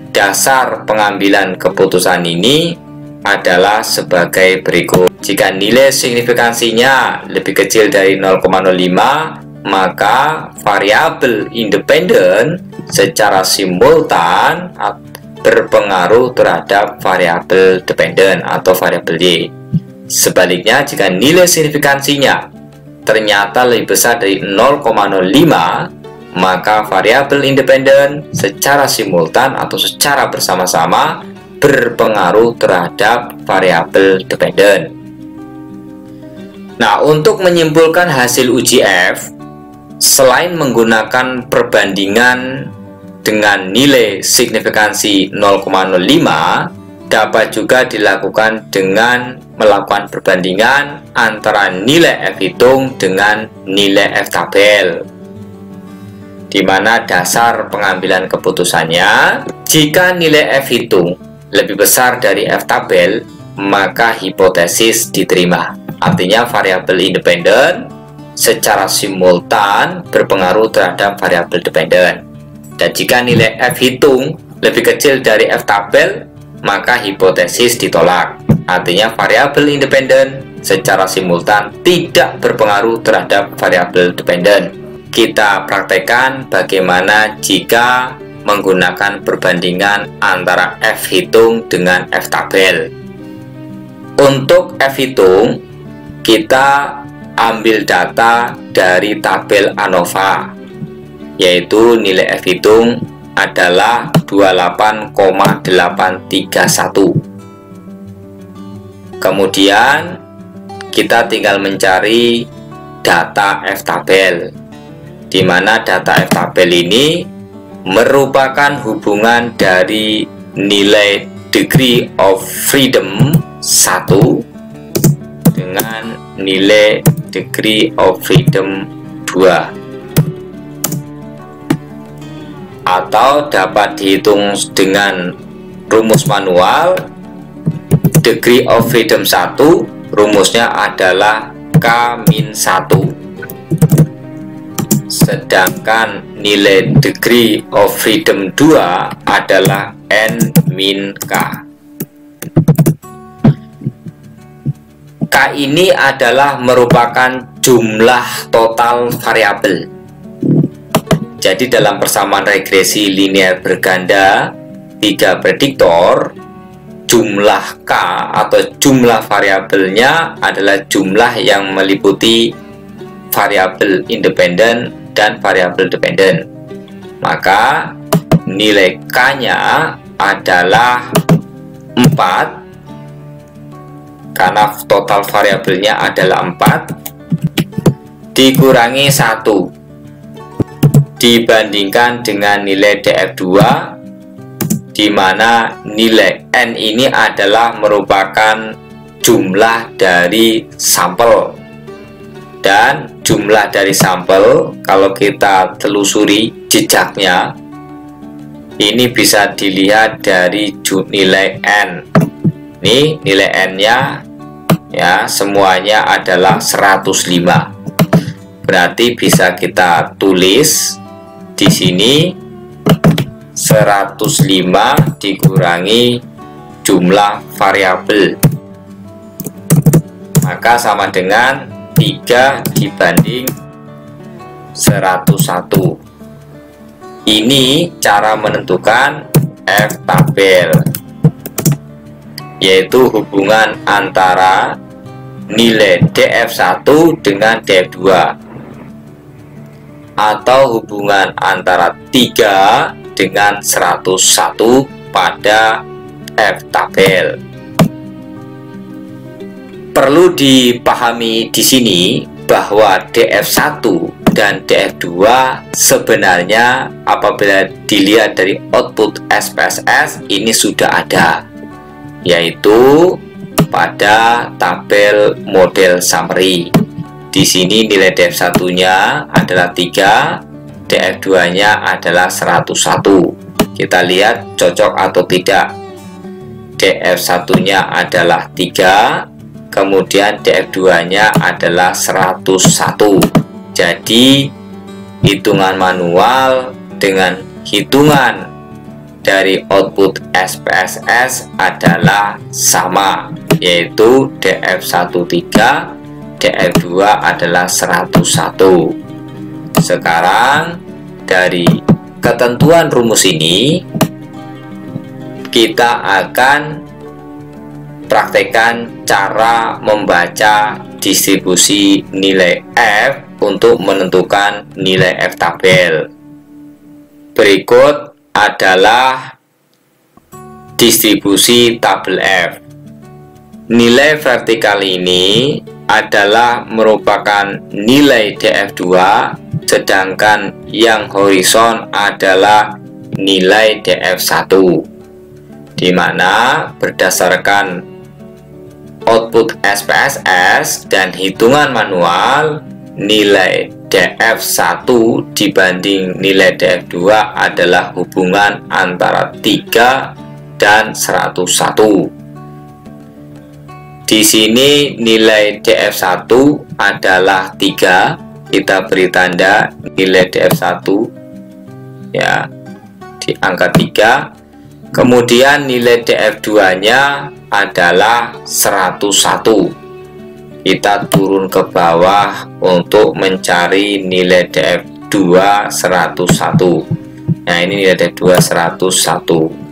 dasar pengambilan keputusan ini adalah sebagai berikut. Jika nilai signifikansinya lebih kecil dari 0,05, maka variabel independen secara simultan berpengaruh terhadap variabel dependen atau variabel Y. Sebaliknya, jika nilai signifikansinya ternyata lebih besar dari 0,05, maka variabel independen secara simultan atau secara bersama-sama berpengaruh terhadap variabel dependen. Nah, untuk menyimpulkan hasil uji F, selain menggunakan perbandingan dengan nilai signifikansi 0,05, dapat juga dilakukan dengan melakukan perbandingan antara nilai F hitung dengan nilai F tabel, di mana dasar pengambilan keputusannya, jika nilai F hitung lebih besar dari F tabel, maka hipotesis diterima. Artinya variabel independen secara simultan berpengaruh terhadap variabel dependen. Dan jika nilai F hitung lebih kecil dari F tabel, maka hipotesis ditolak. Artinya variabel independen secara simultan tidak berpengaruh terhadap variabel dependen. Kita praktekkan bagaimana jika menggunakan perbandingan antara F hitung dengan F tabel. Untuk F hitung, kita ambil data dari tabel ANOVA, yaitu nilai F hitung adalah 28,831. Kemudian kita tinggal mencari data F tabel, di mana data F tabel ini merupakan hubungan dari nilai degree of freedom 1 dengan nilai degree of freedom 2, atau dapat dihitung dengan rumus manual. Degree of freedom 1 rumusnya adalah K-1, sedangkan nilai degree of freedom 2 adalah N-K. K ini adalah merupakan jumlah total variabel. Jadi dalam persamaan regresi linear berganda 3 prediktor, jumlah K atau jumlah variabelnya adalah jumlah yang meliputi variabel independen dan variabel dependen. Maka nilai K-nya adalah 4, karena total variabelnya adalah 4, dikurangi 1 dibandingkan dengan nilai DF2, di mana nilai N ini adalah merupakan jumlah dari sampel. Dan jumlah dari sampel, kalau kita telusuri jejaknya, ini bisa dilihat dari nilai N. Ini nilai N-nya ya, semuanya adalah 105. Berarti bisa kita tulis di sini 105 dikurangi jumlah variabel, maka sama dengan 3 dibanding 101. Ini cara menentukan F tabel, yaitu hubungan antara nilai DF1 dengan DF2, atau hubungan antara 3 dengan 101 pada F tabel. Perlu dipahami di sini bahwa DF1 dan DF2 sebenarnya apabila dilihat dari output SPSS ini sudah ada, yaitu pada tabel model summary. Di sini nilai DF1-nya adalah 3, DF2-nya adalah 101. Kita lihat cocok atau tidak. DF1-nya adalah 3, kemudian DF2-nya adalah 101. Jadi hitungan manual dengan hitungan dari output SPSS adalah sama, yaitu DF13, DF2 adalah 101. Sekarang dari ketentuan rumus ini kita akan praktekkan cara membaca distribusi nilai F untuk menentukan nilai F tabel. Berikut adalah distribusi tabel F. Nilai vertikal ini adalah merupakan nilai DF2, sedangkan yang horizon adalah nilai DF1, di mana berdasarkan output SPSS dan hitungan manual, nilai DF1 dibanding nilai DF2 adalah hubungan antara 3 dan 101. Di sini nilai DF1 adalah 3, kita beri tanda nilai DF1 ya di angka 3. Kemudian nilai DF2-nya adalah 101. Kita turun ke bawah untuk mencari nilai DF2 101. Nah, ini nilai DF2 101.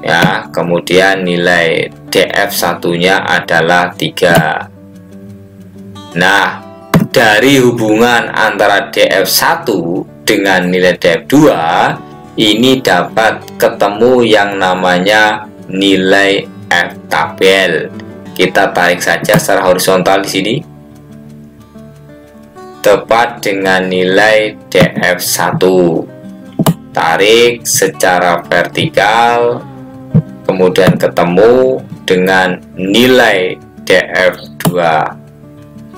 Ya, kemudian nilai DF1-nya adalah 3. Nah, dari hubungan antara DF1 dengan nilai DF2 ini dapat ketemu yang namanya nilai F tabel. Kita tarik saja secara horizontal di sini, tepat dengan nilai DF1. Tarik secara vertikal, kemudian ketemu dengan nilai DF2.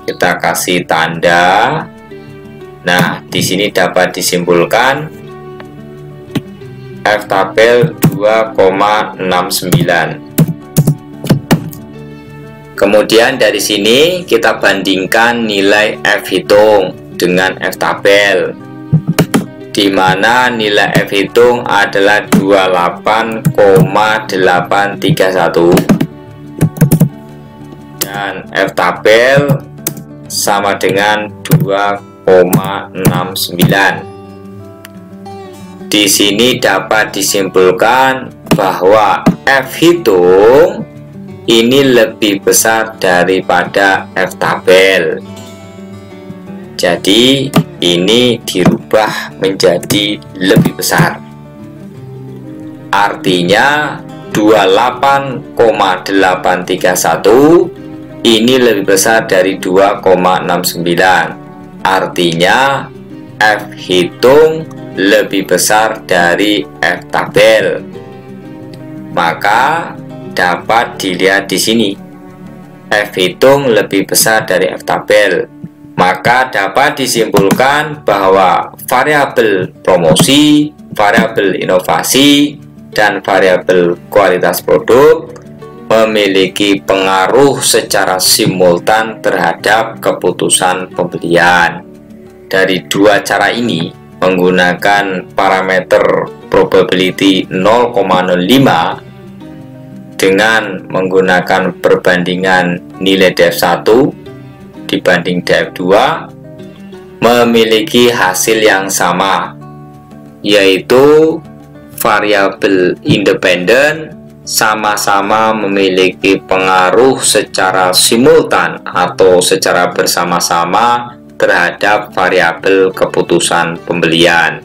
Kita kasih tanda. Nah, di sini dapat disimpulkan F tabel 2,69. Kemudian dari sini kita bandingkan nilai F hitung dengan F tabel, di mana nilai F hitung adalah 28,831 dan F tabel sama dengan 2,69. Di sini dapat disimpulkan bahwa F hitung ini lebih besar daripada F tabel. Jadi ini dirubah menjadi lebih besar. Artinya 28,831 ini lebih besar dari 2,69. Artinya F hitung lebih besar dari F tabel. Maka dapat dilihat di sini, F hitung lebih besar dari F tabel. Maka dapat disimpulkan bahwa variabel promosi, variabel inovasi, dan variabel kualitas produk memiliki pengaruh secara simultan terhadap keputusan pembelian. Dari dua cara ini, menggunakan parameter probability 0,05 dengan menggunakan perbandingan nilai DF1 dibanding DF2 memiliki hasil yang sama, yaitu variabel independen sama-sama memiliki pengaruh secara simultan atau secara bersama-sama terhadap variabel keputusan pembelian.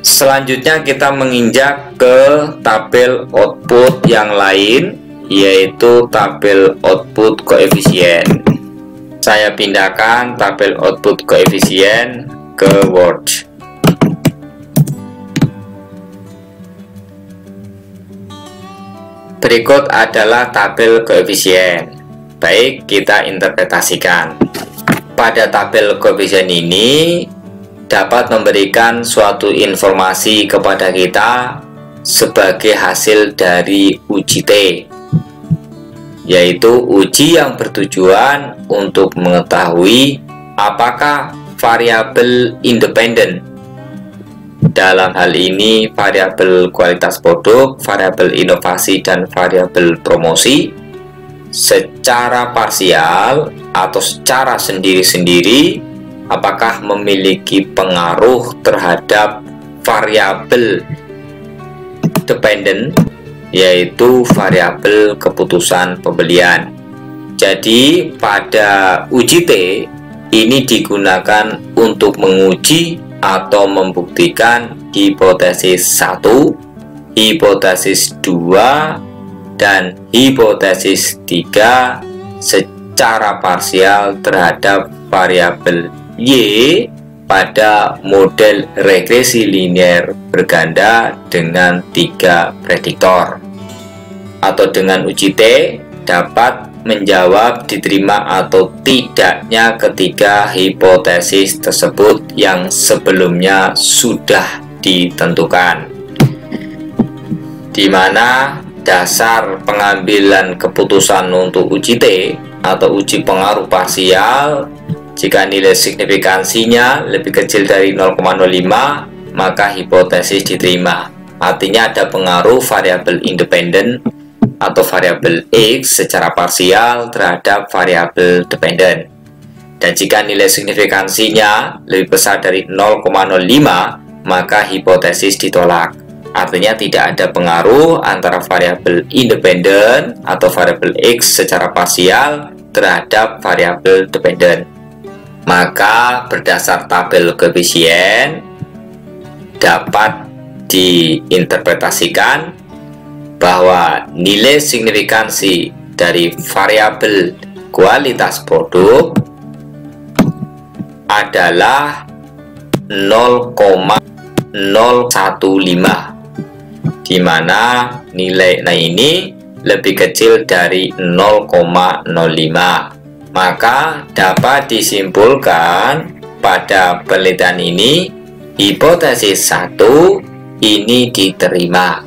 Selanjutnya kita menginjak ke tabel output yang lain, yaitu tabel output koefisien. Saya pindahkan tabel output koefisien ke Word. Berikut adalah tabel koefisien. Baik, kita interpretasikan. Pada tabel koefisien ini dapat memberikan suatu informasi kepada kita sebagai hasil dari uji T, yaitu uji yang bertujuan untuk mengetahui apakah variabel independen, dalam hal ini variabel kualitas produk, variabel inovasi, dan variabel promosi, secara parsial atau secara sendiri-sendiri apakah memiliki pengaruh terhadap variabel dependen, yaitu variabel keputusan pembelian. Jadi pada uji T ini digunakan untuk menguji atau membuktikan hipotesis 1, hipotesis 2, dan hipotesis 3 secara parsial terhadap variabel Y pada model regresi linear berganda dengan 3 prediktor. Atau dengan uji T dapat menjawab diterima atau tidaknya ketiga hipotesis tersebut yang sebelumnya sudah ditentukan, di mana dasar pengambilan keputusan untuk uji T atau uji pengaruh parsial, jika nilai signifikansinya lebih kecil dari 0,05 maka hipotesis diterima. Artinya ada pengaruh variabel independen atau variabel X secara parsial terhadap variabel dependen. Dan jika nilai signifikansinya lebih besar dari 0,05 maka hipotesis ditolak. Artinya tidak ada pengaruh antara variabel independen atau variabel X secara parsial terhadap variabel dependen. Maka berdasar tabel koefisien dapat diinterpretasikan bahwa nilai signifikansi dari variabel kualitas produk adalah 0,015, di mana nilai ini lebih kecil dari 0,05. Maka dapat disimpulkan pada penelitian ini hipotesis 1 ini diterima,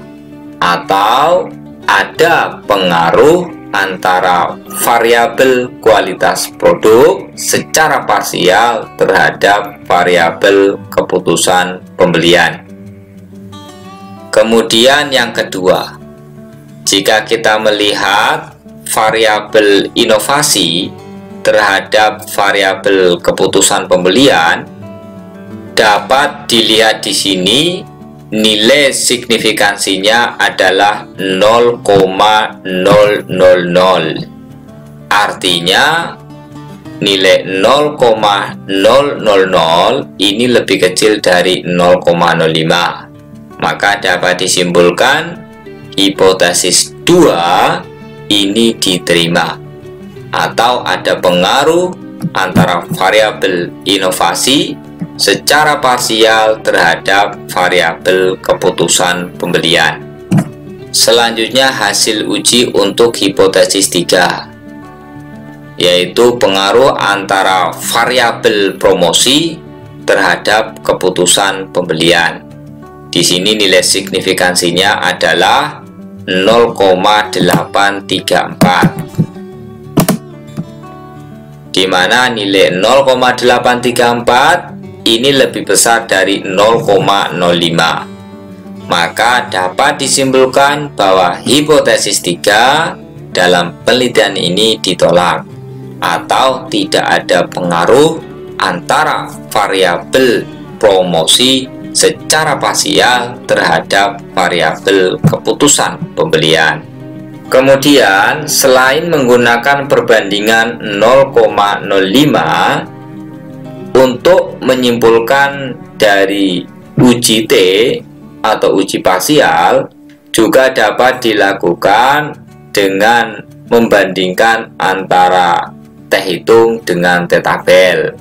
atau ada pengaruh antara variabel kualitas produk secara parsial terhadap variabel keputusan pembelian. Kemudian yang kedua, jika kita melihat variabel inovasi terhadap variabel keputusan pembelian, dapat dilihat di sini nilai signifikansinya adalah 0,000. Artinya nilai 0,000 ini lebih kecil dari 0,05. Maka dapat disimpulkan hipotesis 2 ini diterima, atau ada pengaruh antara variabel inovasi secara parsial terhadap variabel keputusan pembelian. Selanjutnya hasil uji untuk hipotesis 3, yaitu pengaruh antara variabel promosi terhadap keputusan pembelian. Di sini nilai signifikansinya adalah 0,834, di mana nilai 0,834 ini lebih besar dari 0,05. Maka dapat disimpulkan bahwa hipotesis 3 dalam penelitian ini ditolak, atau tidak ada pengaruh antara variabel promosi secara parsial terhadap variabel keputusan pembelian. Kemudian selain menggunakan perbandingan 0,05 untuk menyimpulkan dari uji T atau uji parsial, juga dapat dilakukan dengan membandingkan antara T hitung dengan T tabel.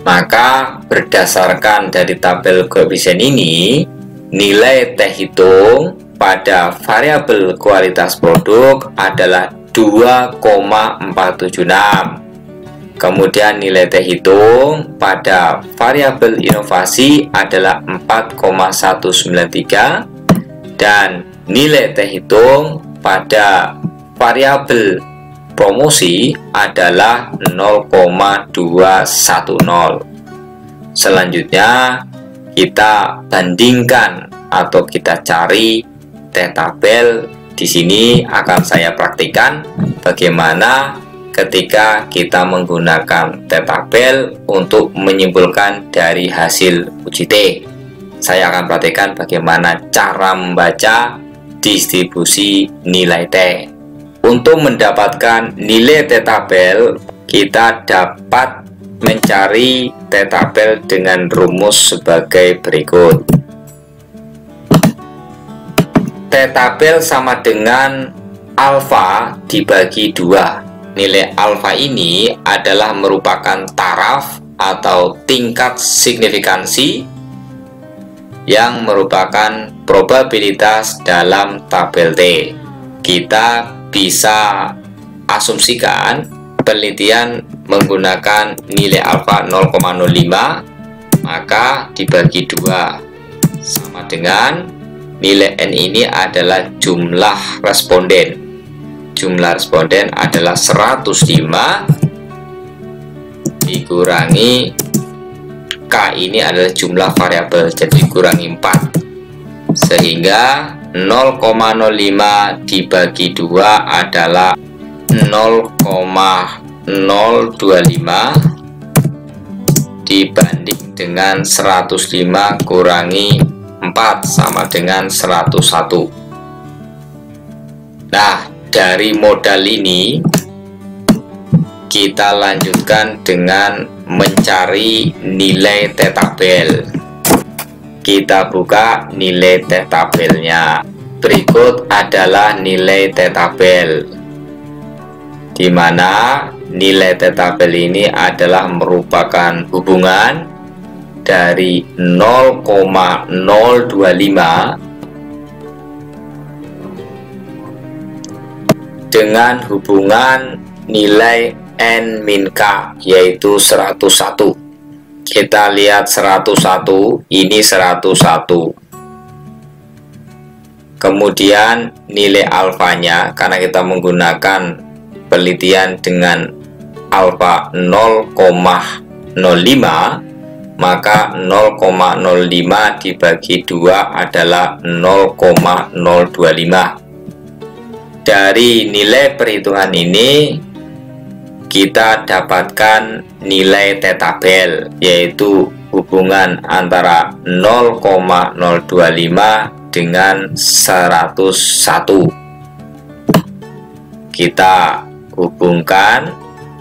Maka berdasarkan dari tabel koefisien ini, nilai T hitung pada variabel kualitas produk adalah 2,476. Kemudian nilai T hitung pada variabel inovasi adalah 4,193, dan nilai T hitung pada variabel promosi adalah 0,210. Selanjutnya kita bandingkan atau kita cari T tabel. Di sini akan saya praktikkan bagaimana ketika kita menggunakan T tabel untuk menyimpulkan dari hasil uji T. Saya akan praktikkan bagaimana cara membaca distribusi nilai T. Untuk mendapatkan nilai T tabel, kita dapat mencari T tabel dengan rumus sebagai berikut. T T-tabel sama dengan alfa dibagi 2. Nilai alfa ini adalah merupakan taraf atau tingkat signifikansi yang merupakan probabilitas dalam tabel T. Kita bisa asumsikan penelitian menggunakan nilai alfa 0,05, maka dibagi 2 sama dengan nilai N ini adalah jumlah responden. Jumlah responden adalah 105 dikurangi K ini adalah jumlah variabel, jadi dikurangi 4, sehingga 0,05 dibagi 2 adalah 0,025 dibanding dengan 105 kurangi 4 sama dengan 101. Nah, dari modal ini kita lanjutkan dengan mencari nilai T-tabel. Kita buka nilai T-tabelnya. Berikut adalah nilai T-tabel, di mana nilai T-tabel ini adalah merupakan hubungan dari 0,025 dengan hubungan nilai N-K, yaitu 101. Kita lihat 101, ini 101. Kemudian nilai alfanya, karena kita menggunakan penelitian dengan alfa 0,05, maka 0,05 dibagi 2 adalah 0,025. Dari nilai perhitungan ini kita dapatkan nilai T-tabel, yaitu hubungan antara 0,025 dengan 101. Kita hubungkan,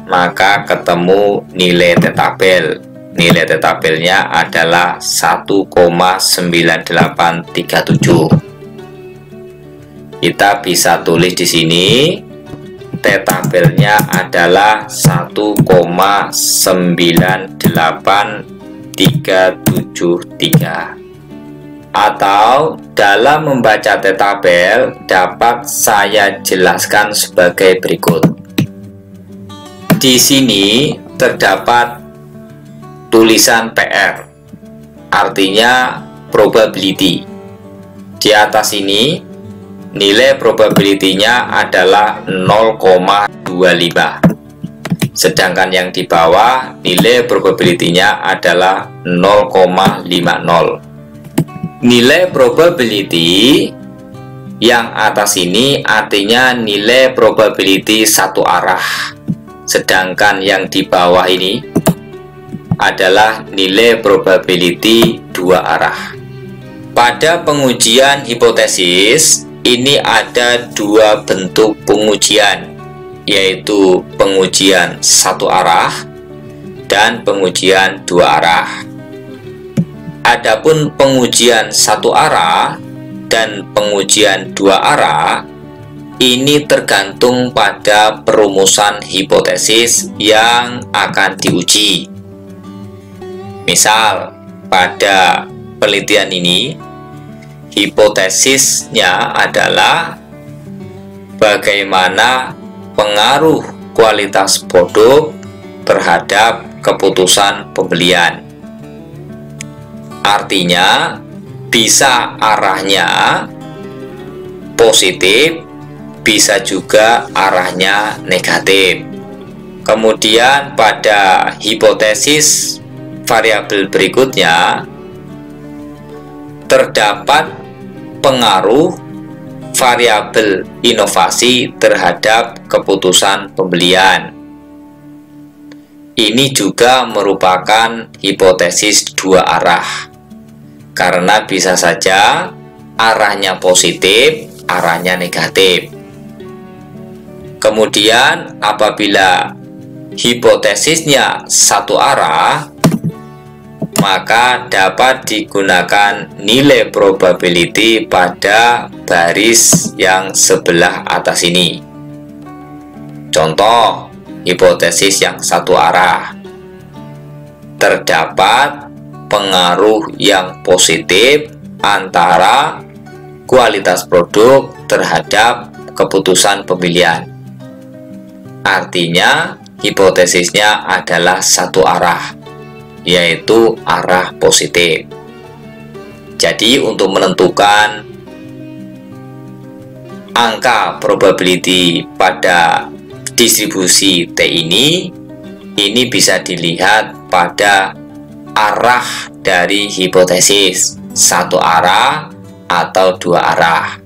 maka ketemu nilai T-tabel. Nilai T-tabelnya adalah 1,9837. Kita bisa tulis di sini T-tabelnya adalah 1,98373. Atau dalam membaca T-tabel dapat saya jelaskan sebagai berikut. Di sini terdapat tulisan PR, artinya probability. Di atas ini nilai probability-nya adalah 0,25. Sedangkan yang di bawah nilai probability-nya adalah 0,50. Nilai probability yang atas ini artinya nilai probability satu arah. Sedangkan yang di bawah ini adalah nilai probability dua arah. Pada pengujian hipotesis, ini ada dua bentuk pengujian, yaitu pengujian satu arah dan pengujian dua arah. Adapun pengujian satu arah dan pengujian dua arah ini tergantung pada perumusan hipotesis yang akan diuji. Misal, pada penelitian ini hipotesisnya adalah bagaimana pengaruh kualitas produk terhadap keputusan pembelian. Artinya bisa arahnya positif, bisa juga arahnya negatif. Kemudian pada hipotesis variabel berikutnya terdapat pengaruh variabel inovasi terhadap keputusan pembelian. Ini juga merupakan hipotesis dua arah, karena bisa saja arahnya positif, arahnya negatif. Kemudian apabila hipotesisnya satu arah, maka dapat digunakan nilai probability pada baris yang sebelah atas ini. Contoh, hipotesis yang satu arah. Terdapat pengaruh yang positif antara kualitas produk terhadap keputusan pemilihan. Artinya, hipotesisnya adalah satu arah, yaitu arah positif. Jadi untuk menentukan angka probability pada distribusi T ini bisa dilihat pada arah dari hipotesis, satu arah atau dua arah.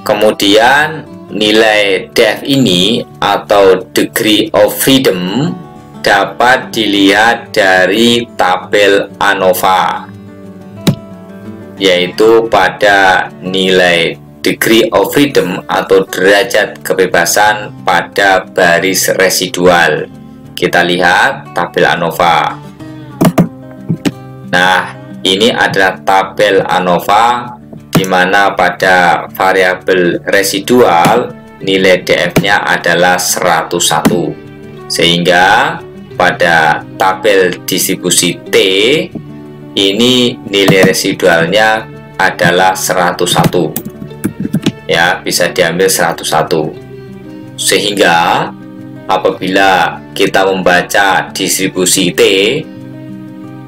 Kemudian nilai DF ini atau degree of freedom dapat dilihat dari tabel ANOVA, yaitu pada nilai degree of freedom atau derajat kebebasan pada baris residual. Kita lihat tabel ANOVA. Nah, ini adalah tabel ANOVA di mana pada variabel residual nilai DF-nya adalah 101. Sehingga pada tabel distribusi T ini nilai residualnya adalah 101. Ya, bisa diambil 101. Sehingga apabila kita membaca distribusi T,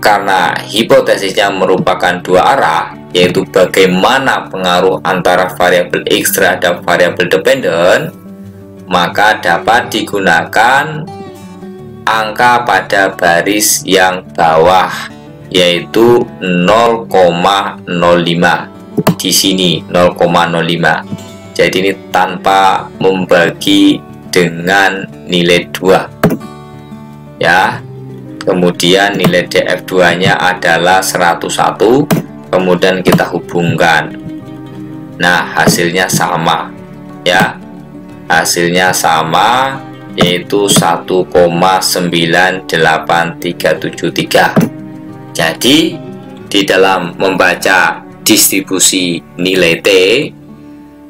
karena hipotesisnya merupakan dua arah, yaitu bagaimana pengaruh antara variabel X terhadap variabel dependen, maka dapat digunakan angka pada baris yang bawah, yaitu 0,05. Di sini 0,05. Jadi ini tanpa membagi dengan nilai 2. Ya. Kemudian nilai DF2 nya adalah 101. Kemudian kita hubungkan. Nah, hasilnya sama. Ya. Hasilnya sama, yaitu 1,98373. Jadi di dalam membaca distribusi nilai T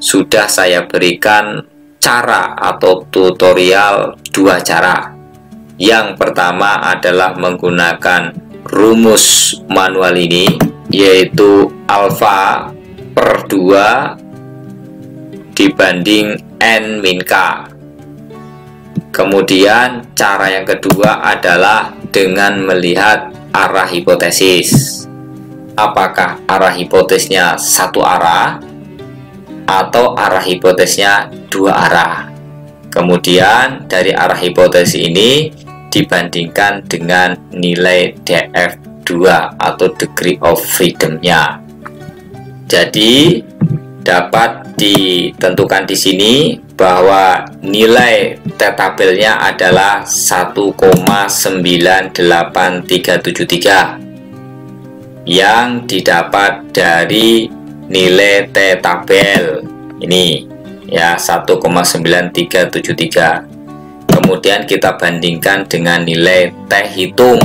sudah saya berikan cara atau tutorial dua cara. Yang pertama adalah menggunakan rumus manual ini, yaitu alfa per 2 dibanding N min K. Kemudian cara yang kedua adalah dengan melihat arah hipotesis. Apakah arah hipotesisnya satu arah atau arah hipotesisnya dua arah. Kemudian dari arah hipotesis ini dibandingkan dengan nilai DF2 atau degree of freedom-nya. Jadi dapat ditentukan di sini bahwa nilai T tabelnya adalah 1,98373 yang didapat dari nilai T tabel ini, ya, 1,9373. Kemudian kita bandingkan dengan nilai T hitung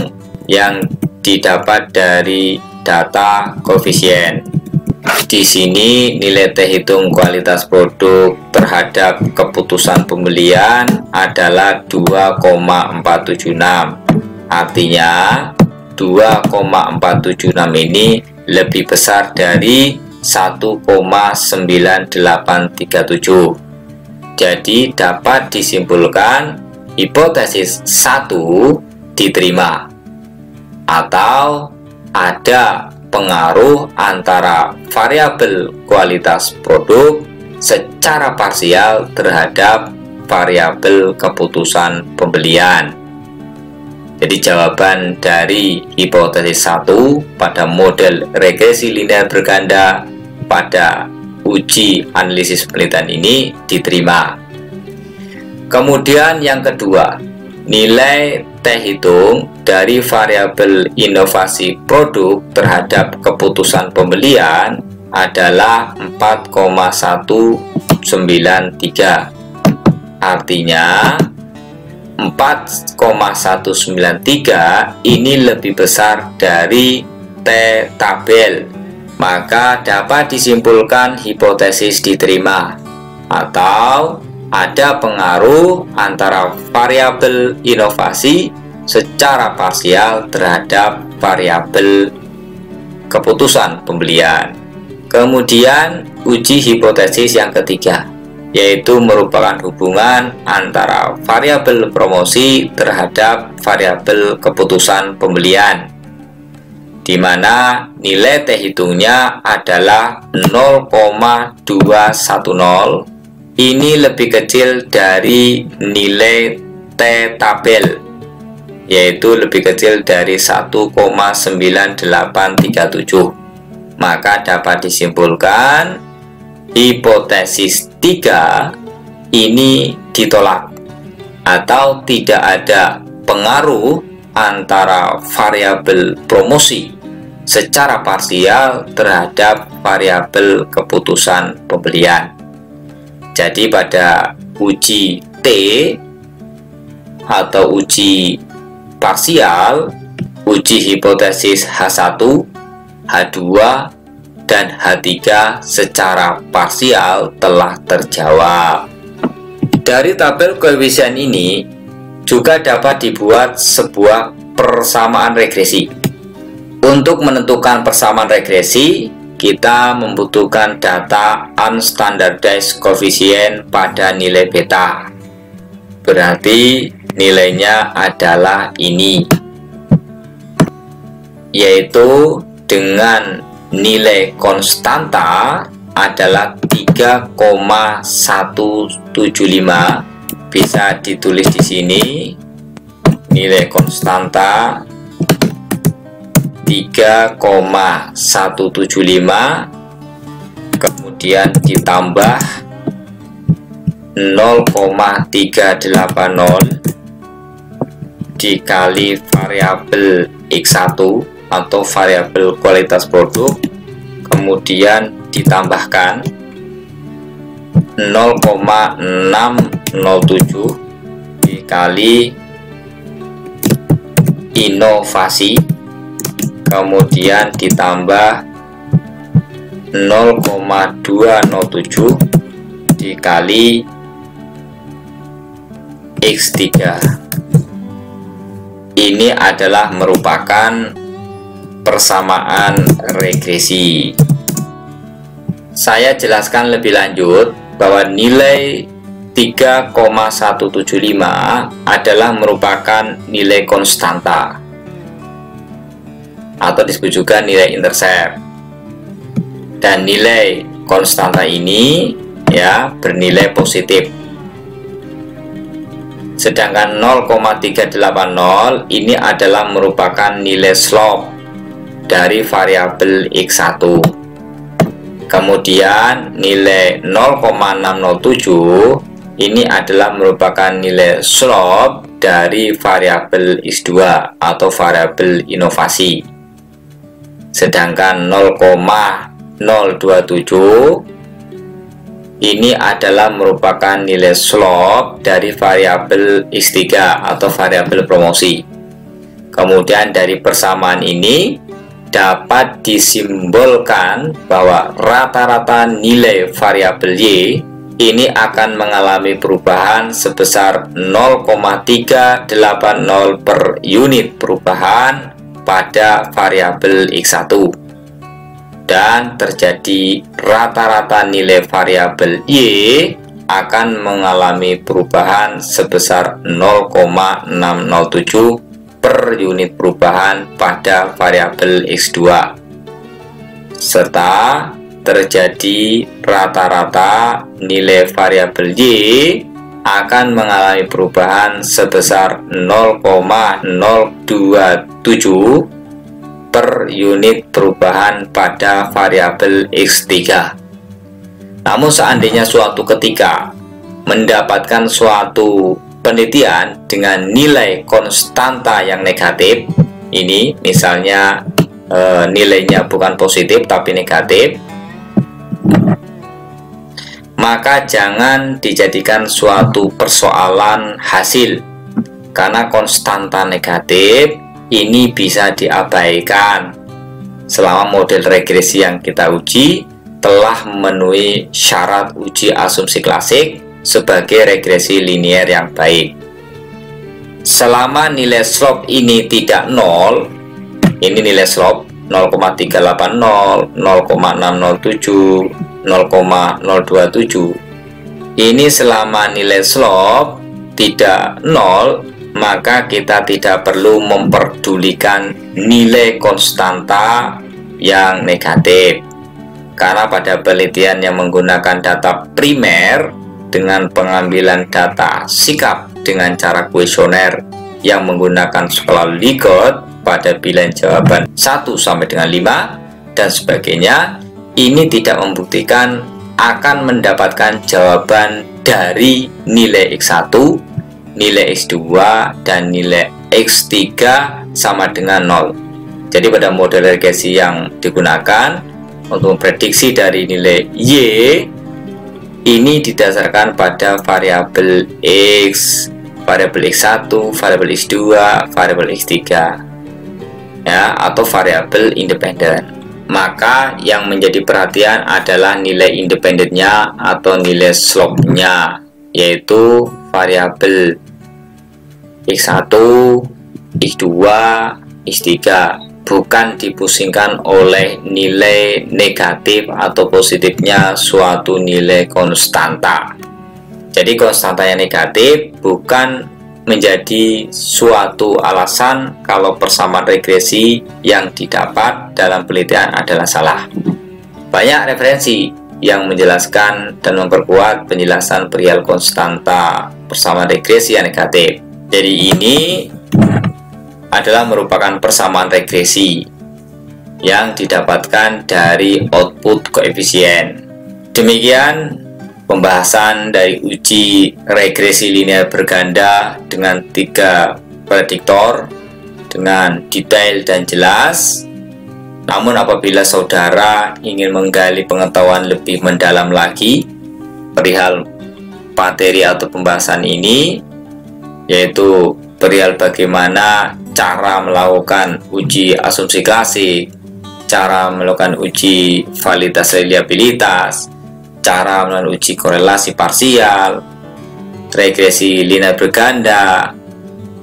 yang didapat dari data koefisien. Di sini nilai T hitung kualitas produk terhadap keputusan pembelian adalah 2,476. Artinya 2,476 ini lebih besar dari 1,9837. Jadi dapat disimpulkan hipotesis 1 diterima, atau ada pengaruh antara variabel kualitas produk secara parsial terhadap variabel keputusan pembelian. Jadi jawaban dari hipotesis 1 pada model regresi linear berganda pada uji analisis penelitian ini diterima. Kemudian yang kedua, nilai T hitung dari variabel inovasi produk terhadap keputusan pembelian adalah 4,193. Artinya 4,193 ini lebih besar dari T tabel, maka dapat disimpulkan hipotesis diterima, atau ada pengaruh antara variabel inovasi secara parsial terhadap variabel keputusan pembelian. Kemudian uji hipotesis yang ketiga, yaitu merupakan hubungan antara variabel promosi terhadap variabel keputusan pembelian, di mana nilai T hitungnya adalah 0,210. Ini lebih kecil dari nilai T tabel, yaitu lebih kecil dari 1,9837. Maka dapat disimpulkan hipotesis 3 ini ditolak, atau tidak ada pengaruh antara variabel promosi secara parsial terhadap variabel keputusan pembelian. Jadi pada uji T atau uji parsial, uji hipotesis H1, H2, dan H3 secara parsial telah terjawab. Dari tabel koefisien ini juga dapat dibuat sebuah persamaan regresi. Untuk menentukan persamaan regresi, kita membutuhkan data unstandardized coefficient pada nilai beta. Berarti nilainya adalah ini, yaitu dengan nilai konstanta adalah 3,175. Bisa ditulis di sini nilai konstanta 3,175, kemudian ditambah 0,380 dikali variabel X1 atau variabel kualitas produk, kemudian ditambahkan 0,607 dikali inovasi, kemudian ditambah 0,207 dikali X3. Ini adalah merupakan persamaan regresi. Saya jelaskan lebih lanjut bahwa nilai 3,175 adalah merupakan nilai konstanta, atau disebut juga nilai intercept. Dan nilai konstanta ini ya bernilai positif. Sedangkan 0,380 ini adalah merupakan nilai slope dari variabel X1. Kemudian nilai 0,607 ini adalah merupakan nilai slope dari variabel X2 atau variabel inovasi. Sedangkan 0,027 ini adalah merupakan nilai slope dari variabel X3 atau variabel promosi. Kemudian dari persamaan ini dapat disimbolkan bahwa rata-rata nilai variabel Y ini akan mengalami perubahan sebesar 0,380 per unit perubahan pada variabel X1, dan terjadi rata-rata nilai variabel Y akan mengalami perubahan sebesar 0,607 per unit perubahan pada variabel X2, serta terjadi rata-rata nilai variabel Y akan mengalami perubahan sebesar 0,027 per unit perubahan pada variabel X3. Namun seandainya suatu ketika mendapatkan suatu penelitian dengan nilai konstanta yang negatif, ini misalnya nilainya bukan positif tapi negatif, maka jangan dijadikan suatu persoalan hasil karena konstanta negatif ini bisa diabaikan selama model regresi yang kita uji telah memenuhi syarat uji asumsi klasik sebagai regresi linier yang baik. Selama nilai slope ini tidak nol, ini nilai slope 0,380, 0,607, 0,027. Ini selama nilai slope tidak nol, maka kita tidak perlu memperdulikan nilai konstanta yang negatif. Karena pada penelitian yang menggunakan data primer dengan pengambilan data sikap dengan cara kuesioner yang menggunakan skala Likert pada pilihan jawaban 1 sampai dengan 5 dan sebagainya, ini tidak membuktikan akan mendapatkan jawaban dari nilai X1, nilai X2, dan nilai X3 sama dengan 0. Jadi pada model regresi yang digunakan untuk memprediksi dari nilai Y, ini didasarkan pada variabel X, variabel X1, variabel X2, variabel X3, ya, atau variabel independen. Maka yang menjadi perhatian adalah nilai independennya atau nilai slope-nya, yaitu variabel X1, X2, X3, bukan dipusingkan oleh nilai negatif atau positifnya suatu nilai konstanta. Jadi konstanta yang negatif bukan menjadi suatu alasan kalau persamaan regresi yang didapat dalam penelitian adalah salah. Banyak referensi yang menjelaskan dan memperkuat penjelasan perihal konstanta persamaan regresi yang negatif. Jadi ini adalah merupakan persamaan regresi yang didapatkan dari output koefisien. Demikian pembahasan dari uji regresi linear berganda dengan 3 prediktor dengan detail dan jelas. Namun apabila saudara ingin menggali pengetahuan lebih mendalam lagi perihal materi atau pembahasan ini, yaitu perihal bagaimana cara melakukan uji asumsi klasik, cara melakukan uji validitas reliabilitas, cara melakukan uji korelasi parsial, regresi linear berganda,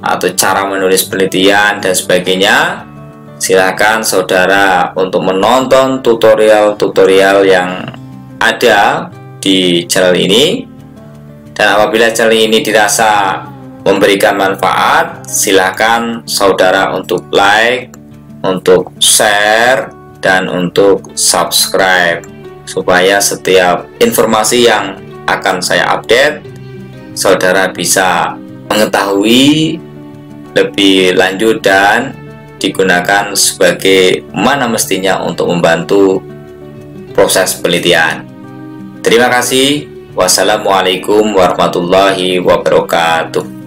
atau cara menulis penelitian dan sebagainya, silakan saudara untuk menonton tutorial-tutorial yang ada di channel ini. Dan apabila channel ini dirasa memberikan manfaat, silakan saudara untuk like, untuk share, dan untuk subscribe supaya setiap informasi yang akan saya update saudara bisa mengetahui lebih lanjut dan digunakan sebagai mana mestinya untuk membantu proses penelitian. Terima kasih. Wassalamualaikum warahmatullahi wabarakatuh.